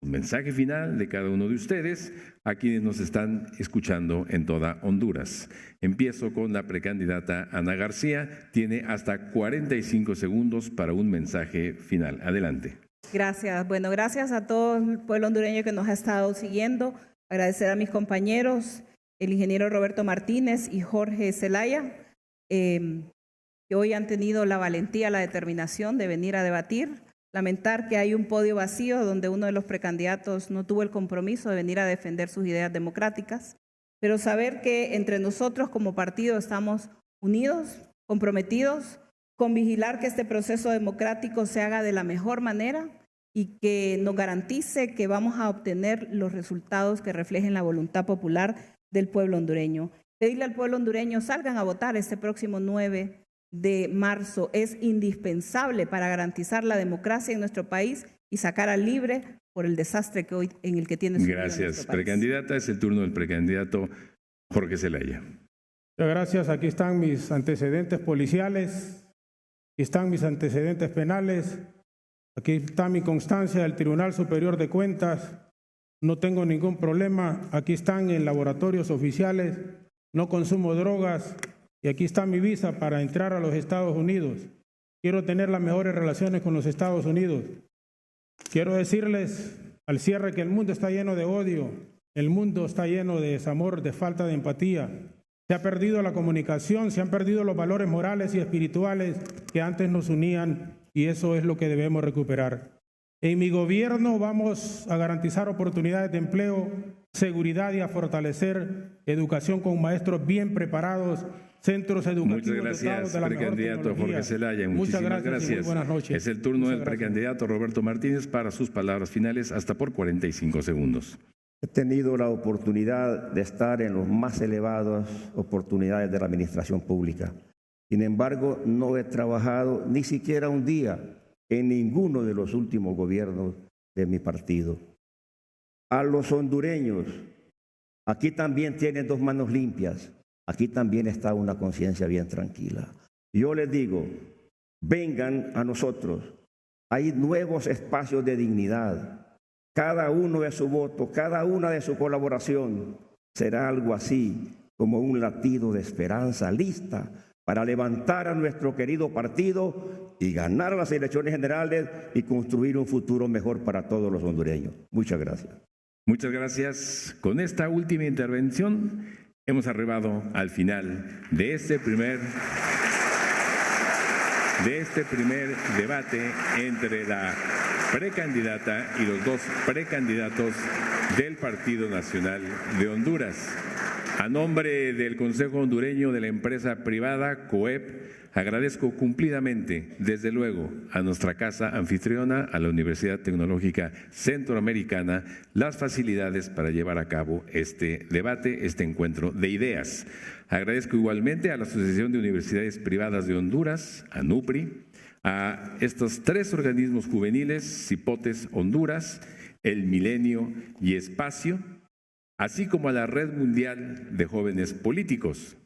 un mensaje final de cada uno de ustedes a quienes nos están escuchando en toda Honduras. Empiezo con la precandidata Ana García. Tiene hasta 45 segundos para un mensaje final. Adelante. Gracias. Bueno, gracias a todo el pueblo hondureño que nos ha estado siguiendo. Agradecer a mis compañeros, el ingeniero Roberto Martínez y Jorge Zelaya, que hoy han tenido la valentía, la determinación de venir a debatir. Lamentar que hay un podio vacío donde uno de los precandidatos no tuvo el compromiso de venir a defender sus ideas democráticas, pero saber que entre nosotros como partido estamos unidos, comprometidos con vigilar que este proceso democrático se haga de la mejor manera y que nos garantice que vamos a obtener los resultados que reflejen la voluntad popular del pueblo hondureño. Pedirle al pueblo hondureño, salgan a votar este próximo 9 de marzo. Es indispensable para garantizar la democracia en nuestro país y sacar al libre por el desastre que hoy en el que tiene su vida Gracias, nuestro país. precandidata. Es el turno del precandidato Jorge Zelaya. Muchas gracias. Aquí están mis antecedentes policiales, aquí están mis antecedentes penales, aquí está mi constancia del Tribunal Superior de Cuentas. No tengo ningún problema. Aquí están en laboratorios oficiales. No consumo drogas. Y aquí está mi visa para entrar a los Estados Unidos. Quiero tener las mejores relaciones con los Estados Unidos. Quiero decirles al cierre que el mundo está lleno de odio, el mundo está lleno de desamor, de falta de empatía. Se ha perdido la comunicación, se han perdido los valores morales y espirituales que antes nos unían y eso es lo que debemos recuperar. En mi gobierno vamos a garantizar oportunidades de empleo, seguridad y a fortalecer educación con maestros bien preparados, centros educativos. Muchas gracias, precandidato Jorge Zelaya. Muchísimas gracias. Y muy buenas noches. Es el turno del precandidato Roberto Martínez para sus palabras finales hasta por 45 segundos. He tenido la oportunidad de estar en las más elevadas oportunidades de la administración pública. Sin embargo, no he trabajado ni siquiera un día en ninguno de los últimos gobiernos de mi partido. A los hondureños, aquí también tienen dos manos limpias, aquí también está una conciencia bien tranquila. Yo les digo, vengan a nosotros, hay nuevos espacios de dignidad, cada uno de su voto, cada una de su colaboración será algo así como un latido de esperanza lista para levantar a nuestro querido partido y ganar las elecciones generales y construir un futuro mejor para todos los hondureños. Muchas gracias. Muchas gracias. Con esta última intervención hemos arribado al final de este primer debate entre la precandidata y los dos precandidatos del Partido Nacional de Honduras. A nombre del Consejo Hondureño de la Empresa Privada, COEP, agradezco cumplidamente, desde luego, a nuestra casa anfitriona, a la Universidad Tecnológica Centroamericana, las facilidades para llevar a cabo este debate, este encuentro de ideas. Agradezco igualmente a la Asociación de Universidades Privadas de Honduras, ANUPRI, a estos 3 organismos juveniles, Cipotes Honduras, El Milenio y Espacio, así como a la Red Mundial de Jóvenes Políticos.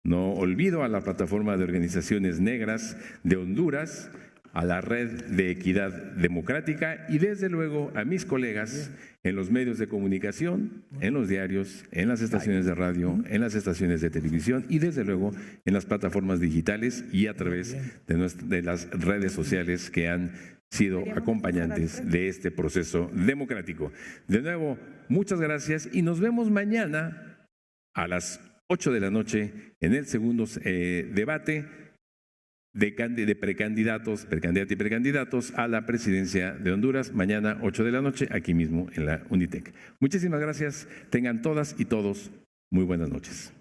No olvido a la Plataforma de Organizaciones Negras de Honduras, a la Red de Equidad Democrática y desde luego a mis colegas en los medios de comunicación, en los diarios, en las estaciones de radio, en las estaciones de televisión y desde luego en las plataformas digitales y a través de las redes sociales que han sido acompañantes de este proceso democrático. De nuevo, muchas gracias y nos vemos mañana a las 8 de la noche en el segundo debate de precandidatos y precandidatos a la presidencia de Honduras, mañana 8 de la noche, aquí mismo en la Unitec. Muchísimas gracias, tengan todas y todos muy buenas noches.